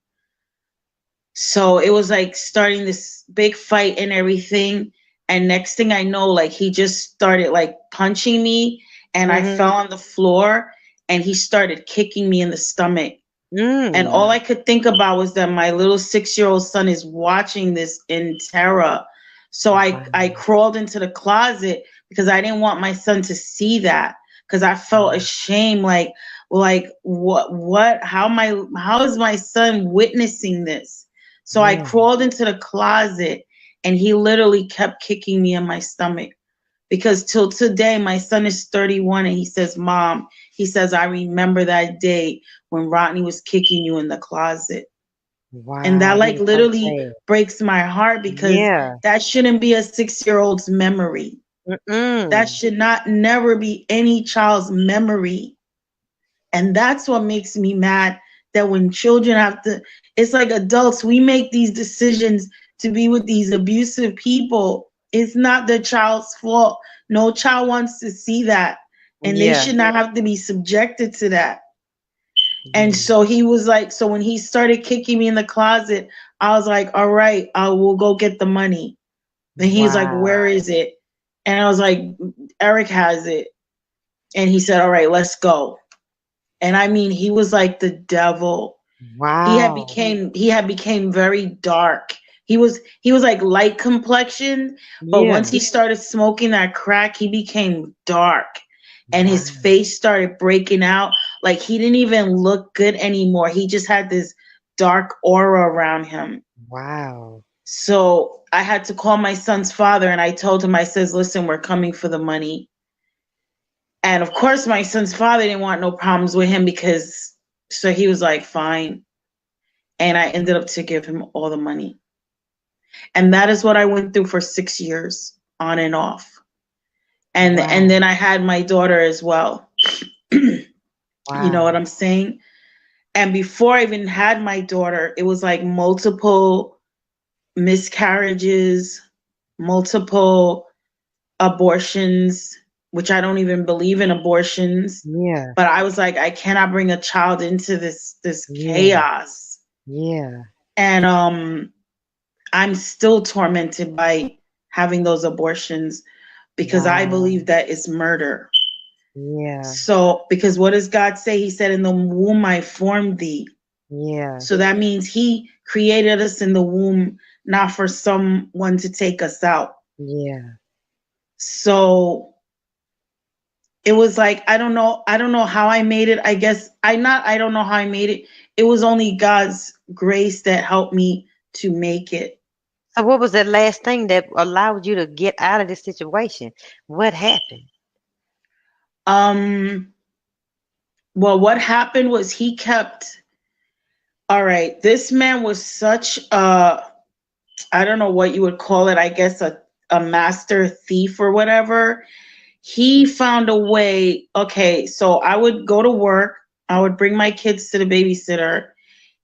So it was like starting this big fight and everything. And next thing I know, like he just started like punching me, and I fell on the floor, and he started kicking me in the stomach. And all I could think about was that my little 6-year-old son is watching this in terror. So I crawled into the closet because I didn't want my son to see that, because I felt ashamed. Like what, how is my son witnessing this? So I crawled into the closet, and he literally kept kicking me in my stomach, because till today, my son is 31, and he says, Mom, he says, I remember that day when Rodney was kicking you in the closet. Wow, and that like literally breaks my heart, because that shouldn't be a 6-year-old's memory. That should never be any child's memory. And that's what makes me mad, that when children it's like adults, we make these decisions to be with these abusive people. It's not the child's fault. No child wants to see that. And they should not have to be subjected to that. And so he was like, so when he started kicking me in the closet, I was like, all right, I will go get the money. And he's like, where is it? And I was like, Eric has it. And he said, all right, let's go. And I mean, he was like the devil. Wow. He had became very dark. He was like light complexion, but once he started smoking that crack, he became dark. And his face started breaking out. Like he didn't even look good anymore. He just had this dark aura around him. Wow. So I had to call my son's father, and I told him, I says, listen, we're coming for the money. And of course, my son's father didn't want no problems with him, so he was like, fine. And I ended up to give him all the money. And that is what I went through for 6 years, on and off. And then I had my daughter as well. You know what I'm saying? And before I even had my daughter, it was like multiple miscarriages, multiple abortions, which I don't even believe in abortions. Yeah. But I was like, I cannot bring a child into this chaos. Yeah. And I'm still tormented by having those abortions, because I believe that it's murder. Yeah. So, because what does God say? He said, in the womb I formed thee. Yeah. So that means he created us in the womb, not for someone to take us out. Yeah. So it was like, I don't know how I made it. I don't know how I made it. It was only God's grace that helped me to make it. So what was that last thing that allowed you to get out of this situation? What happened? Well, what happened was this man was such I don't know what you would call it, I guess a master thief or whatever. He found a way. Okay, so I would go to work, I would bring my kids to the babysitter,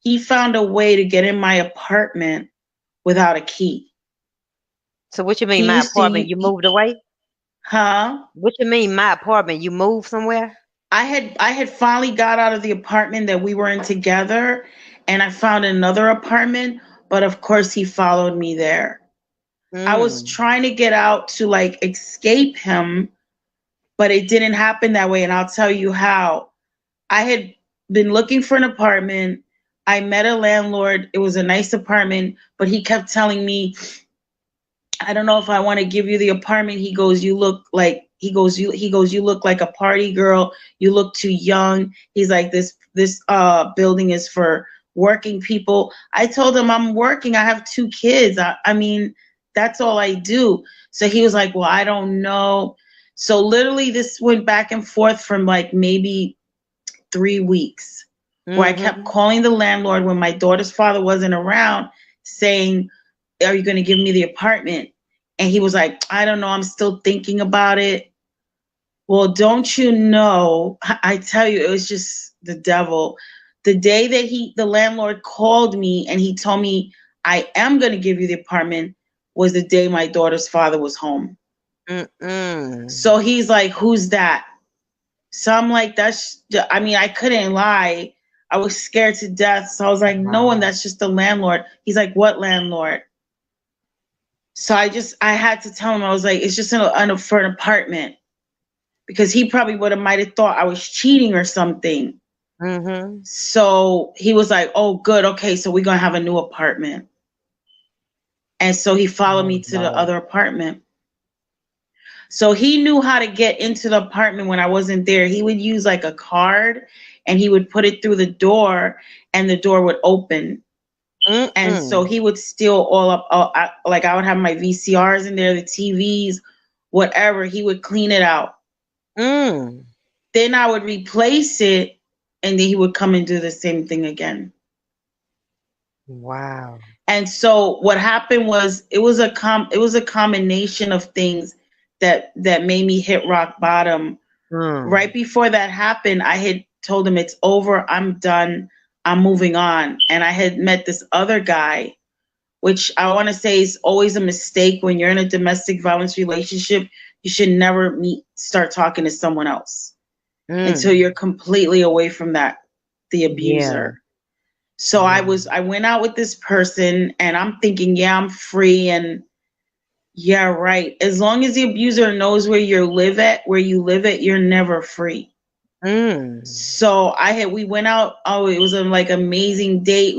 he found a way to get in my apartment without a key. So what you mean, He my used to, apartment? You moved away? huh? What you mean, my apartment? You moved somewhere? I had finally got out of the apartment that we were in together, and I found another apartment, but of course he followed me there. I was trying to get out to like escape him, but it didn't happen that way, and I'll tell you how. I had been looking for an apartment. I met a landlord. It was a nice apartment, but he kept telling me, I don't know if I want to give you the apartment. He goes, you look like, you look like a party girl. You look too young. He's like, this building is for working people. I told him I'm working. I have 2 kids. I mean, that's all I do. So he was like, well, I don't know. So literally this went back and forth from like maybe 3 weeks, where I kept calling the landlord when my daughter's father wasn't around, saying, are you going to give me the apartment? And he was like, I don't know. I'm still thinking about it. Well, don't you know, I tell you, it was just the devil. The day that the landlord called me and he told me, I am going to give you the apartment, was the day my daughter's father was home. So he's like, who's that? So I'm like, I couldn't lie. I was scared to death. So I was like, no one, that's just the landlord. He's like, what landlord? So I had to tell him, I was like, it's just for an apartment. Because he probably might have thought I was cheating or something. So he was like, oh, good. Okay, so we're going to have a new apartment. And so he followed me to the other apartment. So he knew how to get into the apartment when I wasn't there. He would use like a card and he would put it through the door and the door would open. And so he would steal all up, like I would have my VCRs in there, the TVs, whatever. He would clean it out. Then I would replace it and then he would come and do the same thing again. Wow. And so what happened was it was a combination of things that made me hit rock bottom. Right before that happened, I had told him it's over, I'm done, I'm moving on. And I had met this other guy, which I want to say is always a mistake when you're in a domestic violence relationship. You should never start talking to someone else until you're completely away from the abuser. So I went out with this person and I'm thinking, yeah, I'm free. And yeah, right. As long as the abuser knows where you live at, you're never free. So we went out. Oh, it was like amazing date.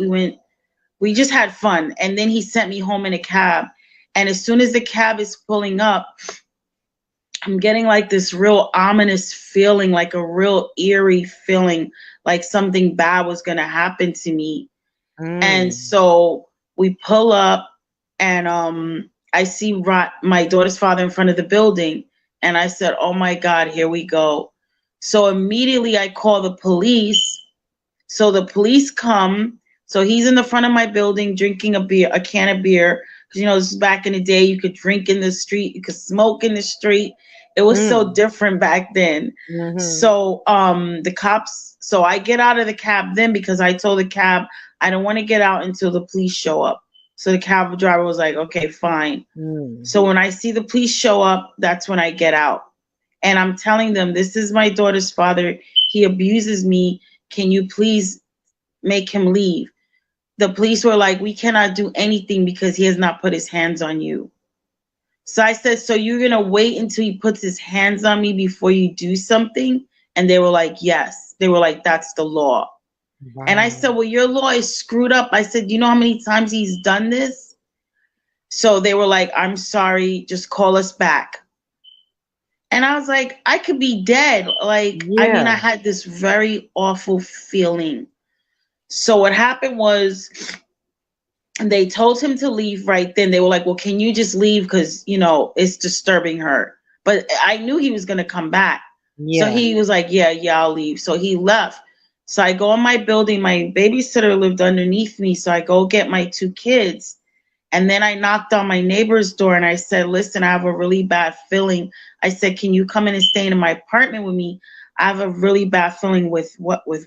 We just had fun. And then he sent me home in a cab. And as soon as the cab is pulling up, I'm getting like this real ominous feeling, like a real eerie feeling, like something bad was going to happen to me. And so we pull up and I see my daughter's father in front of the building. And I said, oh my God, here we go. So immediately I call the police. So the police come. So he's in the front of my building drinking a can of beer. Because, you know, this is back in the day, you could drink in the street, you could smoke in the street. It was so different back then. So the cops, so I get out of the cab then because I told the cab I don't want to get out until the police show up. So the cab driver was like, okay, fine. So when I see the police show up, that's when I get out. And I'm telling them, this is my daughter's father. He abuses me. Can you please make him leave? The police were like, we cannot do anything because he has not put his hands on you. So I said, so you're going to wait until he puts his hands on me before you do something? And they were like, yes. They were like, that's the law. Wow. And I said, well, your law is screwed up. I said, you know how many times he's done this? So they were like, I'm sorry, just call us back. And I was like, I could be dead. Like, I mean, I had this very awful feeling. So what happened was they told him to leave right then. They were like, well, can you just leave? Because, you know, it's disturbing her. But I knew he was going to come back. So he was like, yeah, I'll leave. So he left. So I go in my building. My babysitter lived underneath me. So I go get my 2 kids. And then I knocked on my neighbor's door and I said, listen, I have a really bad feeling. I said, can you come in and stay in my apartment with me? I have a really bad feeling with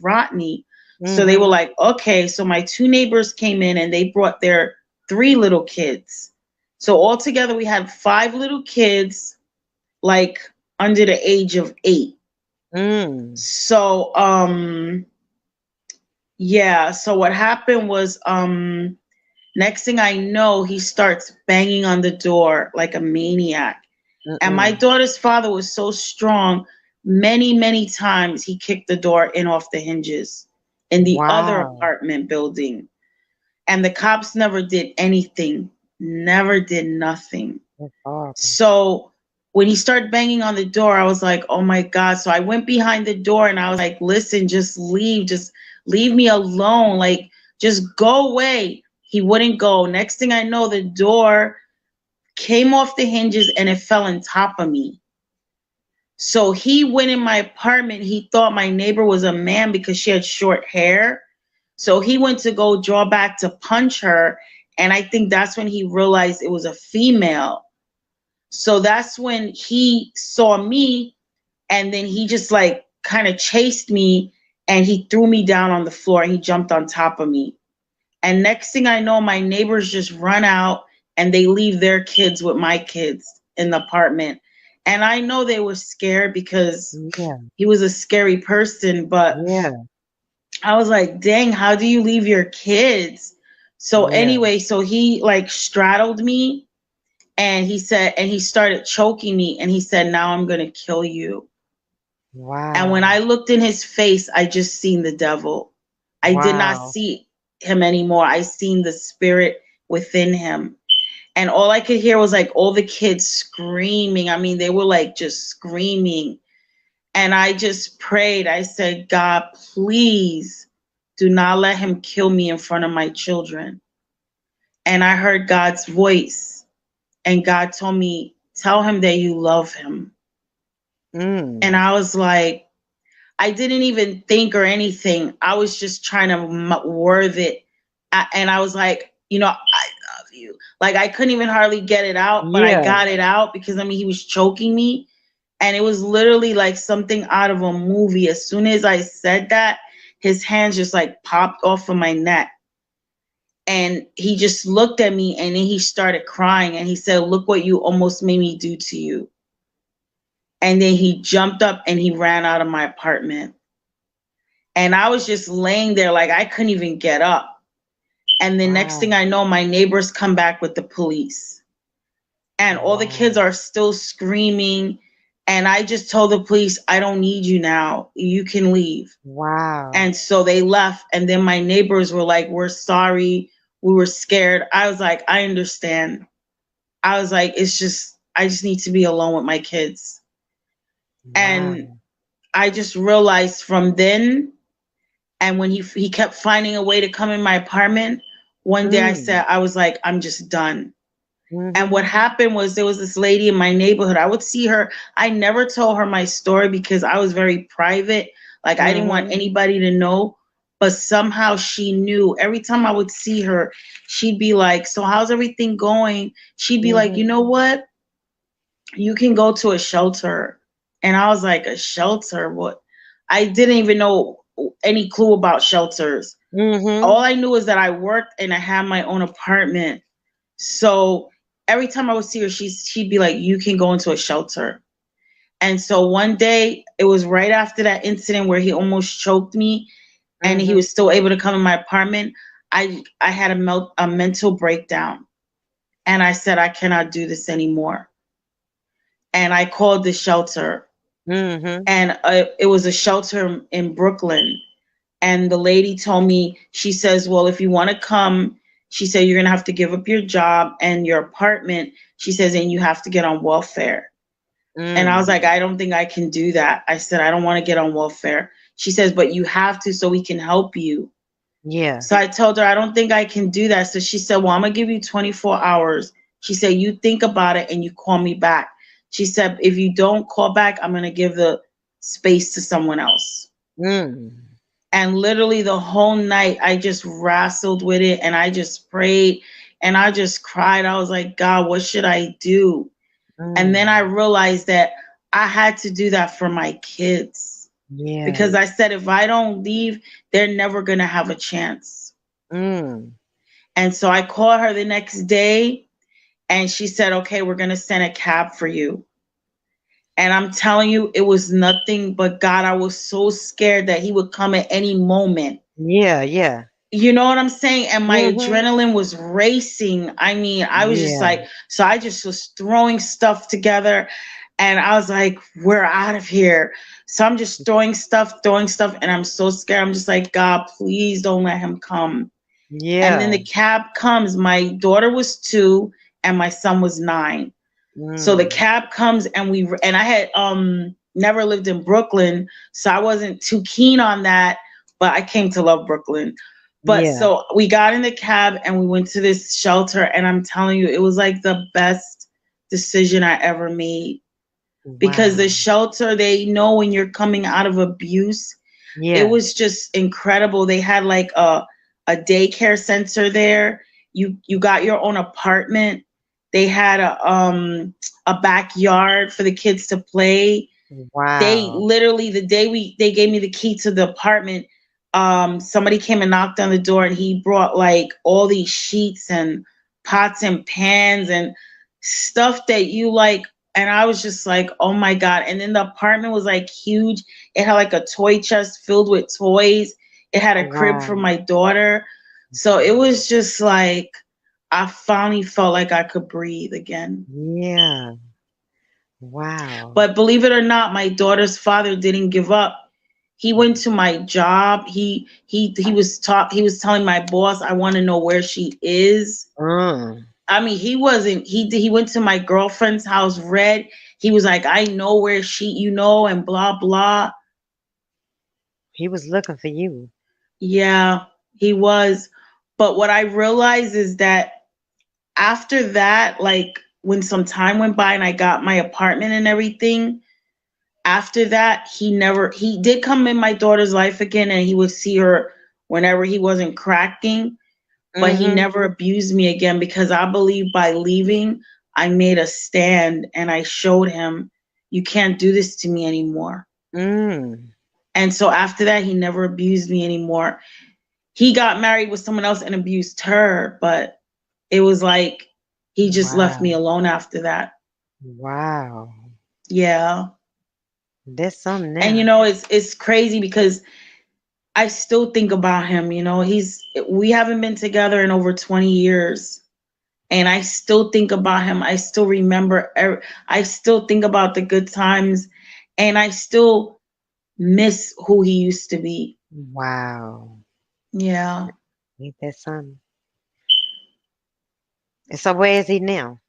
Rodney. So they were like, okay. So my 2 neighbors came in and they brought their 3 little kids. So altogether we had 5 little kids, like under the age of 8. So yeah, so what happened was next thing I know, he starts banging on the door like a maniac. And my daughter's father was so strong, many times he kicked the door in off the hinges in the other apartment building. And the cops never did anything, never did nothing. So when he started banging on the door, I was like, oh my God. So I went behind the door and I was like, listen, just leave me alone. Like, just go away. He wouldn't go. Next thing I know, the door came off the hinges and it fell on top of me. So he went in my apartment. He thought my neighbor was a man because she had short hair. So he went to go draw back to punch her. And I think that's when he realized it was a female. So that's when he saw me, and then he just like kind of chased me and he threw me down on the floor. He jumped on top of me. And next thing I know, my neighbors just run out and they leave their kids with my kids in the apartment. And I know they were scared because he was a scary person, but I was like, dang, how do you leave your kids? So anyway, so he like straddled me and he said, and he started choking me and he said, now I'm going to kill you. Wow. And when I looked in his face, I just seen the devil. I did not see him anymore. I seen the spirit within him. And all I could hear was like all the kids screaming. I mean, they were like just screaming. And I just prayed. I said, God, please do not let him kill me in front of my children. And I heard God's voice. And God told me, tell him that you love him. And I was like, I didn't even think or anything. I was just trying to word it. And I was like, you know, I love you. Like, I couldn't even hardly get it out, but I got it out because, I mean, he was choking me. And it was literally like something out of a movie. As soon as I said that, his hands just like popped off of my neck. And he just looked at me and then he started crying. And he said, look what you almost made me do to you. And then he jumped up and he ran out of my apartment. And I was just laying there like I couldn't even get up. And the next thing I know, my neighbors come back with the police. And all the kids are still screaming. And I just told the police, I don't need you now. You can leave. Wow. And so they left. And then my neighbors were like, we're sorry. We were scared. I was like, I understand. I was like, it's just, I just need to be alone with my kids. And I just realized from then, and when he kept finding a way to come in my apartment, one day I said, I was like, I'm just done. And what happened was there was this lady in my neighborhood. I would see her. I never told her my story because I was very private. Like I didn't want anybody to know, but somehow she knew. Every time I would see her, she'd be like, so how's everything going? She'd be like, you know what? You can go to a shelter. And I was like, a shelter? What? I didn't even know any clue about shelters. All I knew is that I worked and I had my own apartment. So every time I would see her, she'd be like, you can go into a shelter. And so one day, it was right after that incident where he almost choked me and he was still able to come in my apartment. I had a mental breakdown. And I said, I cannot do this anymore. And I called the shelter. And it was a shelter in Brooklyn. And the lady told me, she says, well, if you want to come, she said, you're going to have to give up your job and your apartment. She says, and you have to get on welfare. And I was like, I don't think I can do that. I said, I don't want to get on welfare. She says, but you have to so we can help you. Yeah. So I told her, I don't think I can do that. So she said, well, I'm going to give you 24 hours. She said, you think about it and you call me back. She said, if you don't call back, I'm going to give the space to someone else. And literally the whole night, I just wrestled with it and I just prayed and I just cried. I was like, God, what should I do? And then I realized that I had to do that for my kids. Yeah. Because I said, if I don't leave, they're never going to have a chance. Mm. And so I called her the next day and she said, okay, we're going to send a cab for you. And I'm telling you, it was nothing but God. I was so scared that he would come at any moment. Yeah, yeah. You know what I'm saying? And my Mhm. adrenaline was racing. I mean, I was just Yeah. like, so I just was throwing stuff together. And I was like, we're out of here. So I'm just throwing stuff. And I'm so scared. I'm just like, God, please don't let him come. Yeah. And then the cab comes. My daughter was 2 and my son was 9. So the cab comes and I had never lived in Brooklyn, so I wasn't too keen on that, but I came to love Brooklyn. But Yeah. so we got in the cab and we went to this shelter, and I'm telling you, it was like the best decision I ever made. Because Wow. the shelter, they know when you're coming out of abuse. Yeah. It was just incredible. They had like a daycare center there. You got your own apartment. They had a backyard for the kids to play. Wow. They literally, the day they gave me the key to the apartment, somebody came and knocked on the door, and he brought like all these sheets and pots and pans and stuff that you like. And I was just like, oh my God. And then the apartment was like huge. It had like a toy chest filled with toys. It had a crib for Wow. my daughter. So it was just like, I finally felt like I could breathe again. Yeah. Wow. But believe it or not, my daughter's father didn't give up. He went to my job. He was telling my boss, I want to know where she is. I mean, he went to my girlfriend's house, Red. He was like, I know where and blah, blah. He was looking for you. Yeah, he was. But what I realized is that after that, like when some time went by and I got my apartment and everything, after that, he did come in my daughter's life again, and he would see her whenever he wasn't cracking, but he never abused me again, because I believe by leaving, I made a stand and I showed him, you can't do this to me anymore. And so after that, he never abused me anymore. He got married with someone else and abused her, but it was like he just left me alone after that. Wow. Yeah. That's something now. And it's crazy because I still think about him. We haven't been together in over 20 years. And I still think about him. I still remember, I still think about the good times, and I still miss who he used to be. Wow. Yeah. Ain't that something? And so where is he now?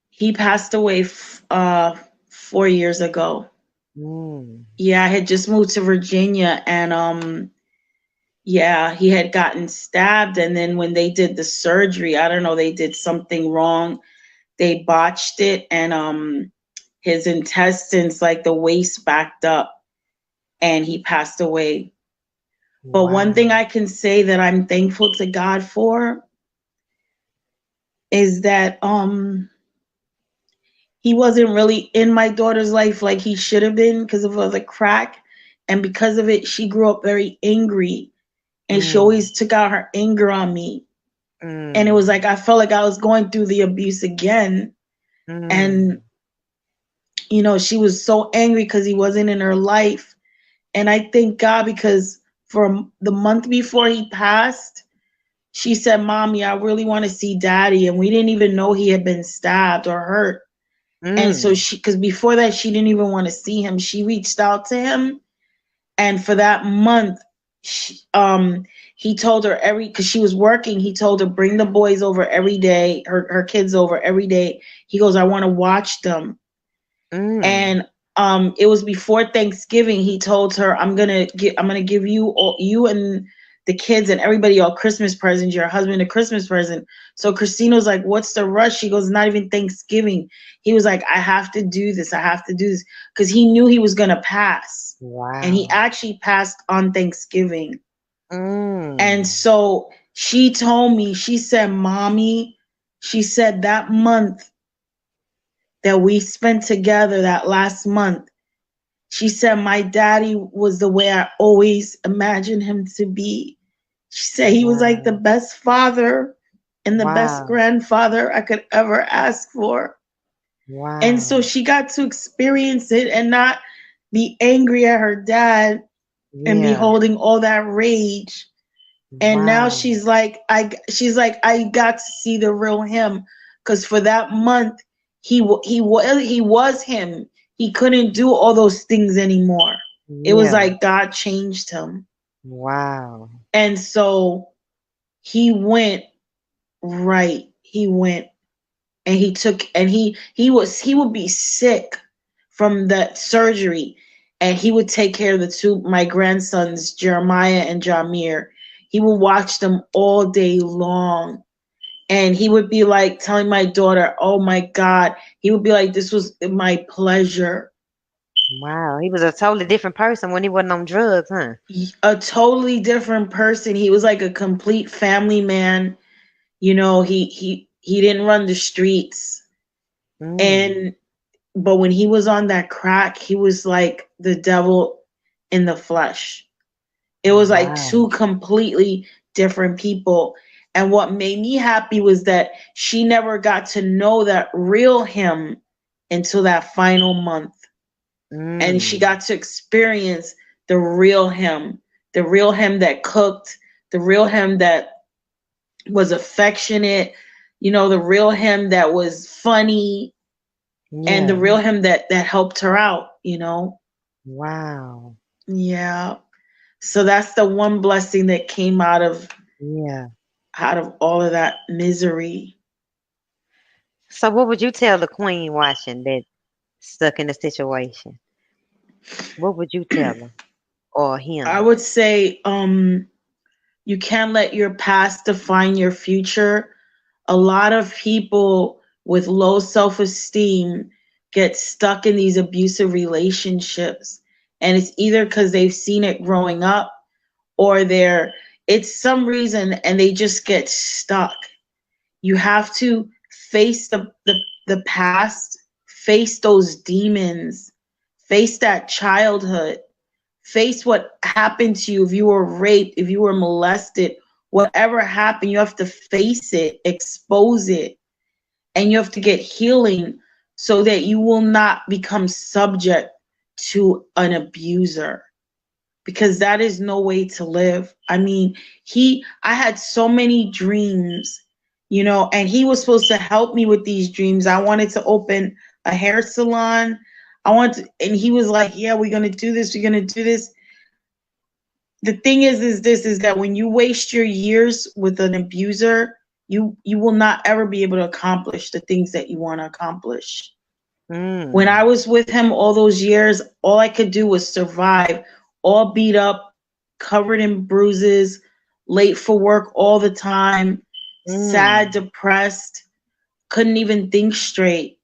He passed away 4 years ago. Yeah, I had just moved to Virginia, and yeah, he had gotten stabbed, and then when they did the surgery, I don't know, they did something wrong. They botched it, and his intestines, like the waist, backed up, and he passed away. But one thing I can say that I'm thankful to God for is that he wasn't really in my daughter's life like he should have been because of the crack. And because of it, she grew up very angry, and she always took out her anger on me. And it was like, I felt like I was going through the abuse again. And, she was so angry because he wasn't in her life. And I thank God, because for the month before he passed, she said, Mommy, I really want to see Daddy. And we didn't even know he had been stabbed or hurt. And so because before that, she didn't even want to see him. She reached out to him. And for that month, he told her because she was working, he told her, bring the boys over every day, her kids over every day. He goes, I want to watch them. And it was before Thanksgiving. He told her, I'm gonna give you and the kids and everybody all Christmas presents, your husband a Christmas present. So Christina was like, what's the rush? She goes, not even Thanksgiving. He was like, I have to do this. Because he knew he was gonna pass. Wow. And he actually passed on Thanksgiving. And so she told me, she said, Mommy, she said, that month that we spent together, that last month, She said, my daddy was the way I always imagined him to be. She said he was like the best father and the best grandfather I could ever ask for. Wow. And so she got to experience it and not be angry at her dad and be holding all that rage. And now she's like, I got to see the real him, because for that month he was him. He couldn't do all those things anymore. It was like God changed him. Wow. And so he went He went and he took, and he would be sick from the surgery, and he would take care of my grandsons, Jeremiah and Jamir. He would watch them all day long. And he would be like telling my daughter, oh my God, he would be like, this was my pleasure. Wow. He was a totally different person when he wasn't on drugs, huh? A totally different person. He was like a complete family man. You know, he didn't run the streets. But when he was on that crack, he was like the devil in the flesh. It was like two completely different people. And what made me happy was that she never got to know that real him until that final month. And she got to experience the real him that cooked, the real him that was affectionate, you know, the real him that was funny, and the real him that helped her out, you know. Wow. Yeah. So that's the one blessing that came out of all of that misery. So what would you tell the queen watching that stuck in the situation? What would you tell her or him? I would say you can't let your past define your future. A lot of people with low self-esteem get stuck in these abusive relationships. And it's either because they've seen it growing up, or it's some reason and they just get stuck. You have to face the past, face those demons, face that childhood, face what happened to you. If you were raped, if you were molested, whatever happened, you have to face it, expose it, and you have to get healing so that you will not become subject to an abuser, because that is no way to live. I mean, I had so many dreams, you know, and he was supposed to help me with these dreams. I wanted to open a hair salon. And he was like, yeah, we're going to do this. We're going to do this. The thing is that when you waste your years with an abuser, you will not ever be able to accomplish the things that you want to accomplish. When I was with him all those years, all I could do was survive, all beat up, covered in bruises, late for work all the time, sad, depressed, couldn't even think straight.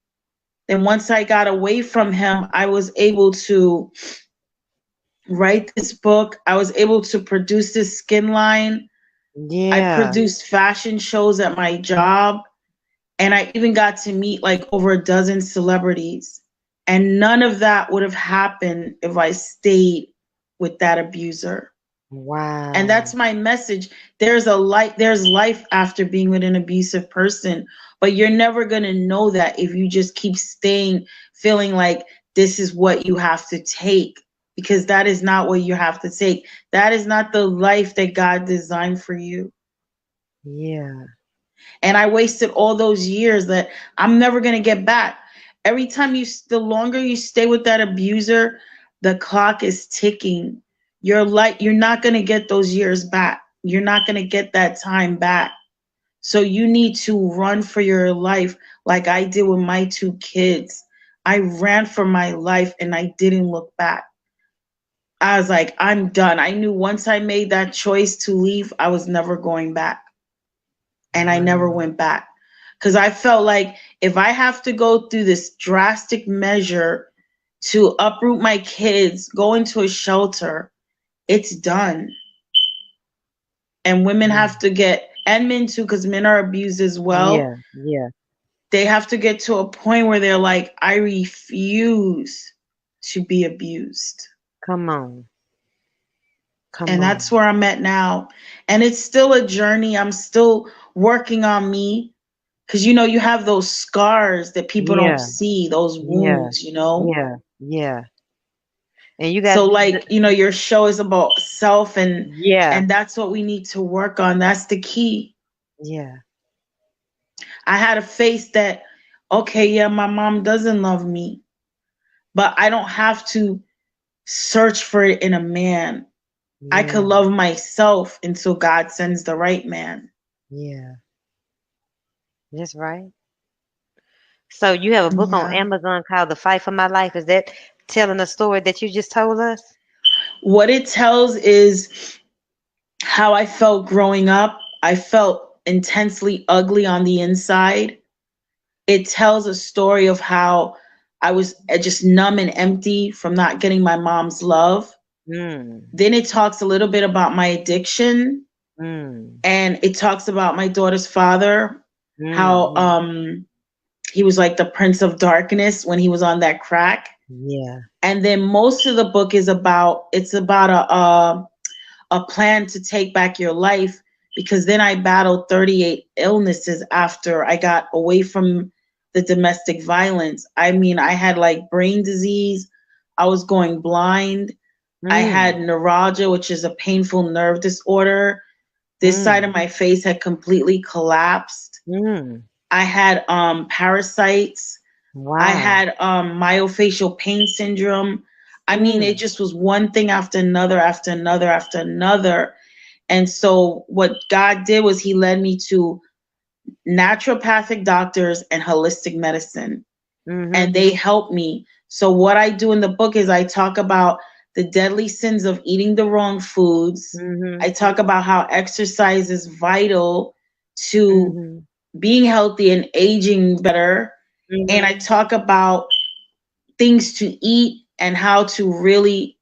Then once I got away from him, I was able to write this book. I was able to produce this skin line. I produced fashion shows at my job. And I even got to meet like over a dozen celebrities. And none of that would have happened if I stayed with that abuser. Wow. And that's my message. There's life after being with an abusive person, but you're never going to know that if you just keep staying, feeling like this is what you have to take, because that is not what you have to take. That is not the life that God designed for you. Yeah. And I wasted all those years that I'm never going to get back. Every time the longer you stay with that abuser, the clock is ticking. You're not going to get those years back. You're not going to get that time back. So you need to run for your life like I did with my 2 kids. I ran for my life and I didn't look back. I was like, I'm done. I knew once I made that choice to leave, I was never going back. And I never went back, because I felt like if I have to go through this drastic measure to uproot my kids, go into a shelter, it's done. And women have to get, and men too, because men are abused as well. Yeah. They have to get to a point where they're like, I refuse to be abused. Come on. Come And on. that's where I'm at now. And it's still a journey. I'm still working on me. Because, you know, you have those scars that people Yeah. don't see, those Yeah. wounds, you know? Yeah. Yeah. And you got So, like, you know, your show is about self, and yeah. that's what we need to work on. That's the key. Yeah. I had to face that, okay, yeah, my mom doesn't love me, but I don't have to search for it in a man. I could Yeah. love myself until God sends the right man. Yeah. That's right. So you have a book on Yeah. Amazon called The Fight for My Life. Is that telling a story that you just told us? What it tells is how I felt growing up. I felt intensely ugly on the inside. It tells a story of how I was just numb and empty from not getting my mom's love. Mm. Then it talks a little bit about my addiction, Mm. and it talks about my daughter's father, how he was like the prince of darkness when he was on that crack. Yeah. And then most of the book is about a plan to take back your life, because then I battled 38 illnesses after I got away from the domestic violence. I mean, I had like brain disease. I was going blind. I had neuralgia, which is a painful nerve disorder. This side of my face had completely collapsed. I had parasites. Wow. I had myofascial pain syndrome. I mean, it just was one thing after another, after another, after another. And so what God did was he led me to naturopathic doctors and holistic medicine. And they helped me. So what I do in the book is I talk about the deadly sins of eating the wrong foods. I talk about how exercise is vital to being healthy and aging better. And I talk about things to eat and how to really,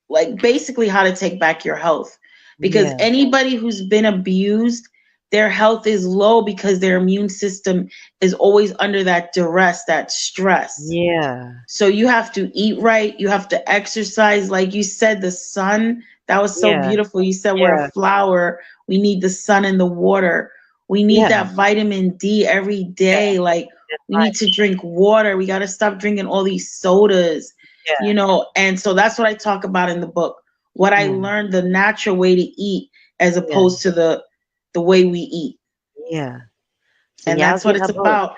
like, basically how to take back your health. Because anybody who's been abused, their health is low because their immune system is always under that duress, that stress. Yeah. So you have to eat right. You have to exercise. Like you said, the sun, that was so beautiful. You said we're a flower. We need the sun and the water. We need that vitamin D every day. Like we need to drink water. We got to stop drinking all these sodas, you know? And so that's what I talk about in the book. What I learned, the natural way to eat as opposed to the way we eat. Yeah. So And that's what it's about.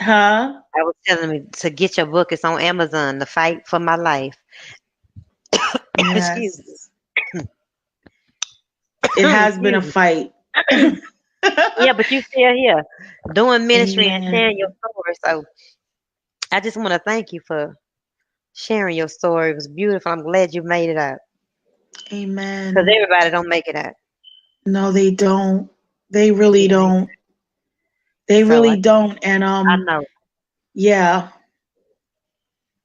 Huh? I was telling me to get your book. It's on Amazon, The Fight for My Life. Excuse me. It has been a fight. Yeah, but you still here doing ministry and sharing your story. So I just want to thank you for sharing your story. It was beautiful. I'm glad you made it out. Amen. Because everybody don't make it out. No, they don't. They really don't. They really don't. And I know. Yeah.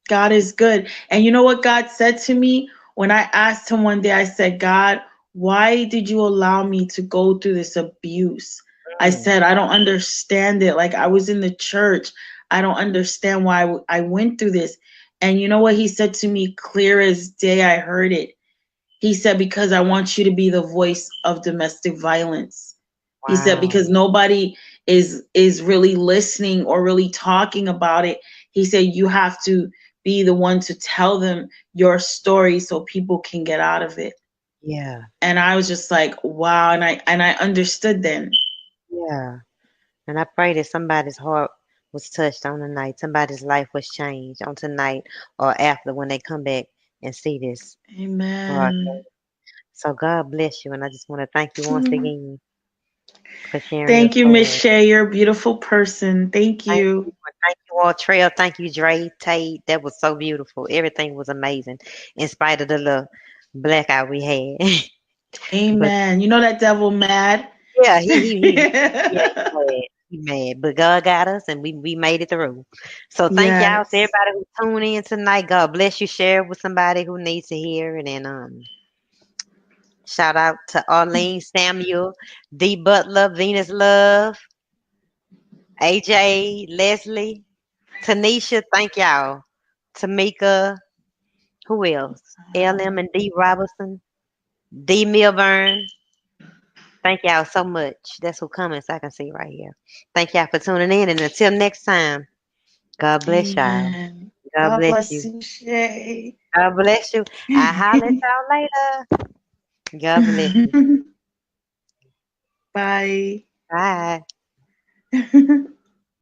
God is good. And you know what God said to me when I asked him one day? I said, God, why did you allow me to go through this abuse? I said, I don't understand it. Like, I was in the church. I don't understand why I went through this. And you know what he said to me, clear as day? I heard it. He said, because I want you to be the voice of domestic violence. Wow. He said, because nobody is really listening or really talking about it. He said, you have to be the one to tell them your story so people can get out of it. Yeah. And I was just like, wow. And I understood then. Yeah. And I pray that somebody's heart was touched on tonight. Somebody's life was changed on tonight or after when they come back and see this. Amen. So God bless you. And I just want to thank you once again for sharing. Thank you, Miss Shei. You're a beautiful person. Thank you. Thank you, Waltrell. Thank you, Dray Tate. That was so beautiful. Everything was amazing in spite of the little blackout we had. Amen. You know that devil mad? Yeah, he mad. But God got us and we made it through. So thank y'all to everybody who tuned in tonight. God bless you. Share it with somebody who needs to hear it. And shout out to Arlene, Samuel, D Butler, Venus Love, AJ, Leslie, Tanisha, thank y'all. Tamika, Who else? LM and D Robertson, D Milburn. Thank y'all so much. That's who comments I can see right here. Thank y'all for tuning in, and until next time, God bless y'all. Amen. God God bless bless you. you, Shay. God bless you. I'll holler at y'all later. God bless you. Bye. Bye.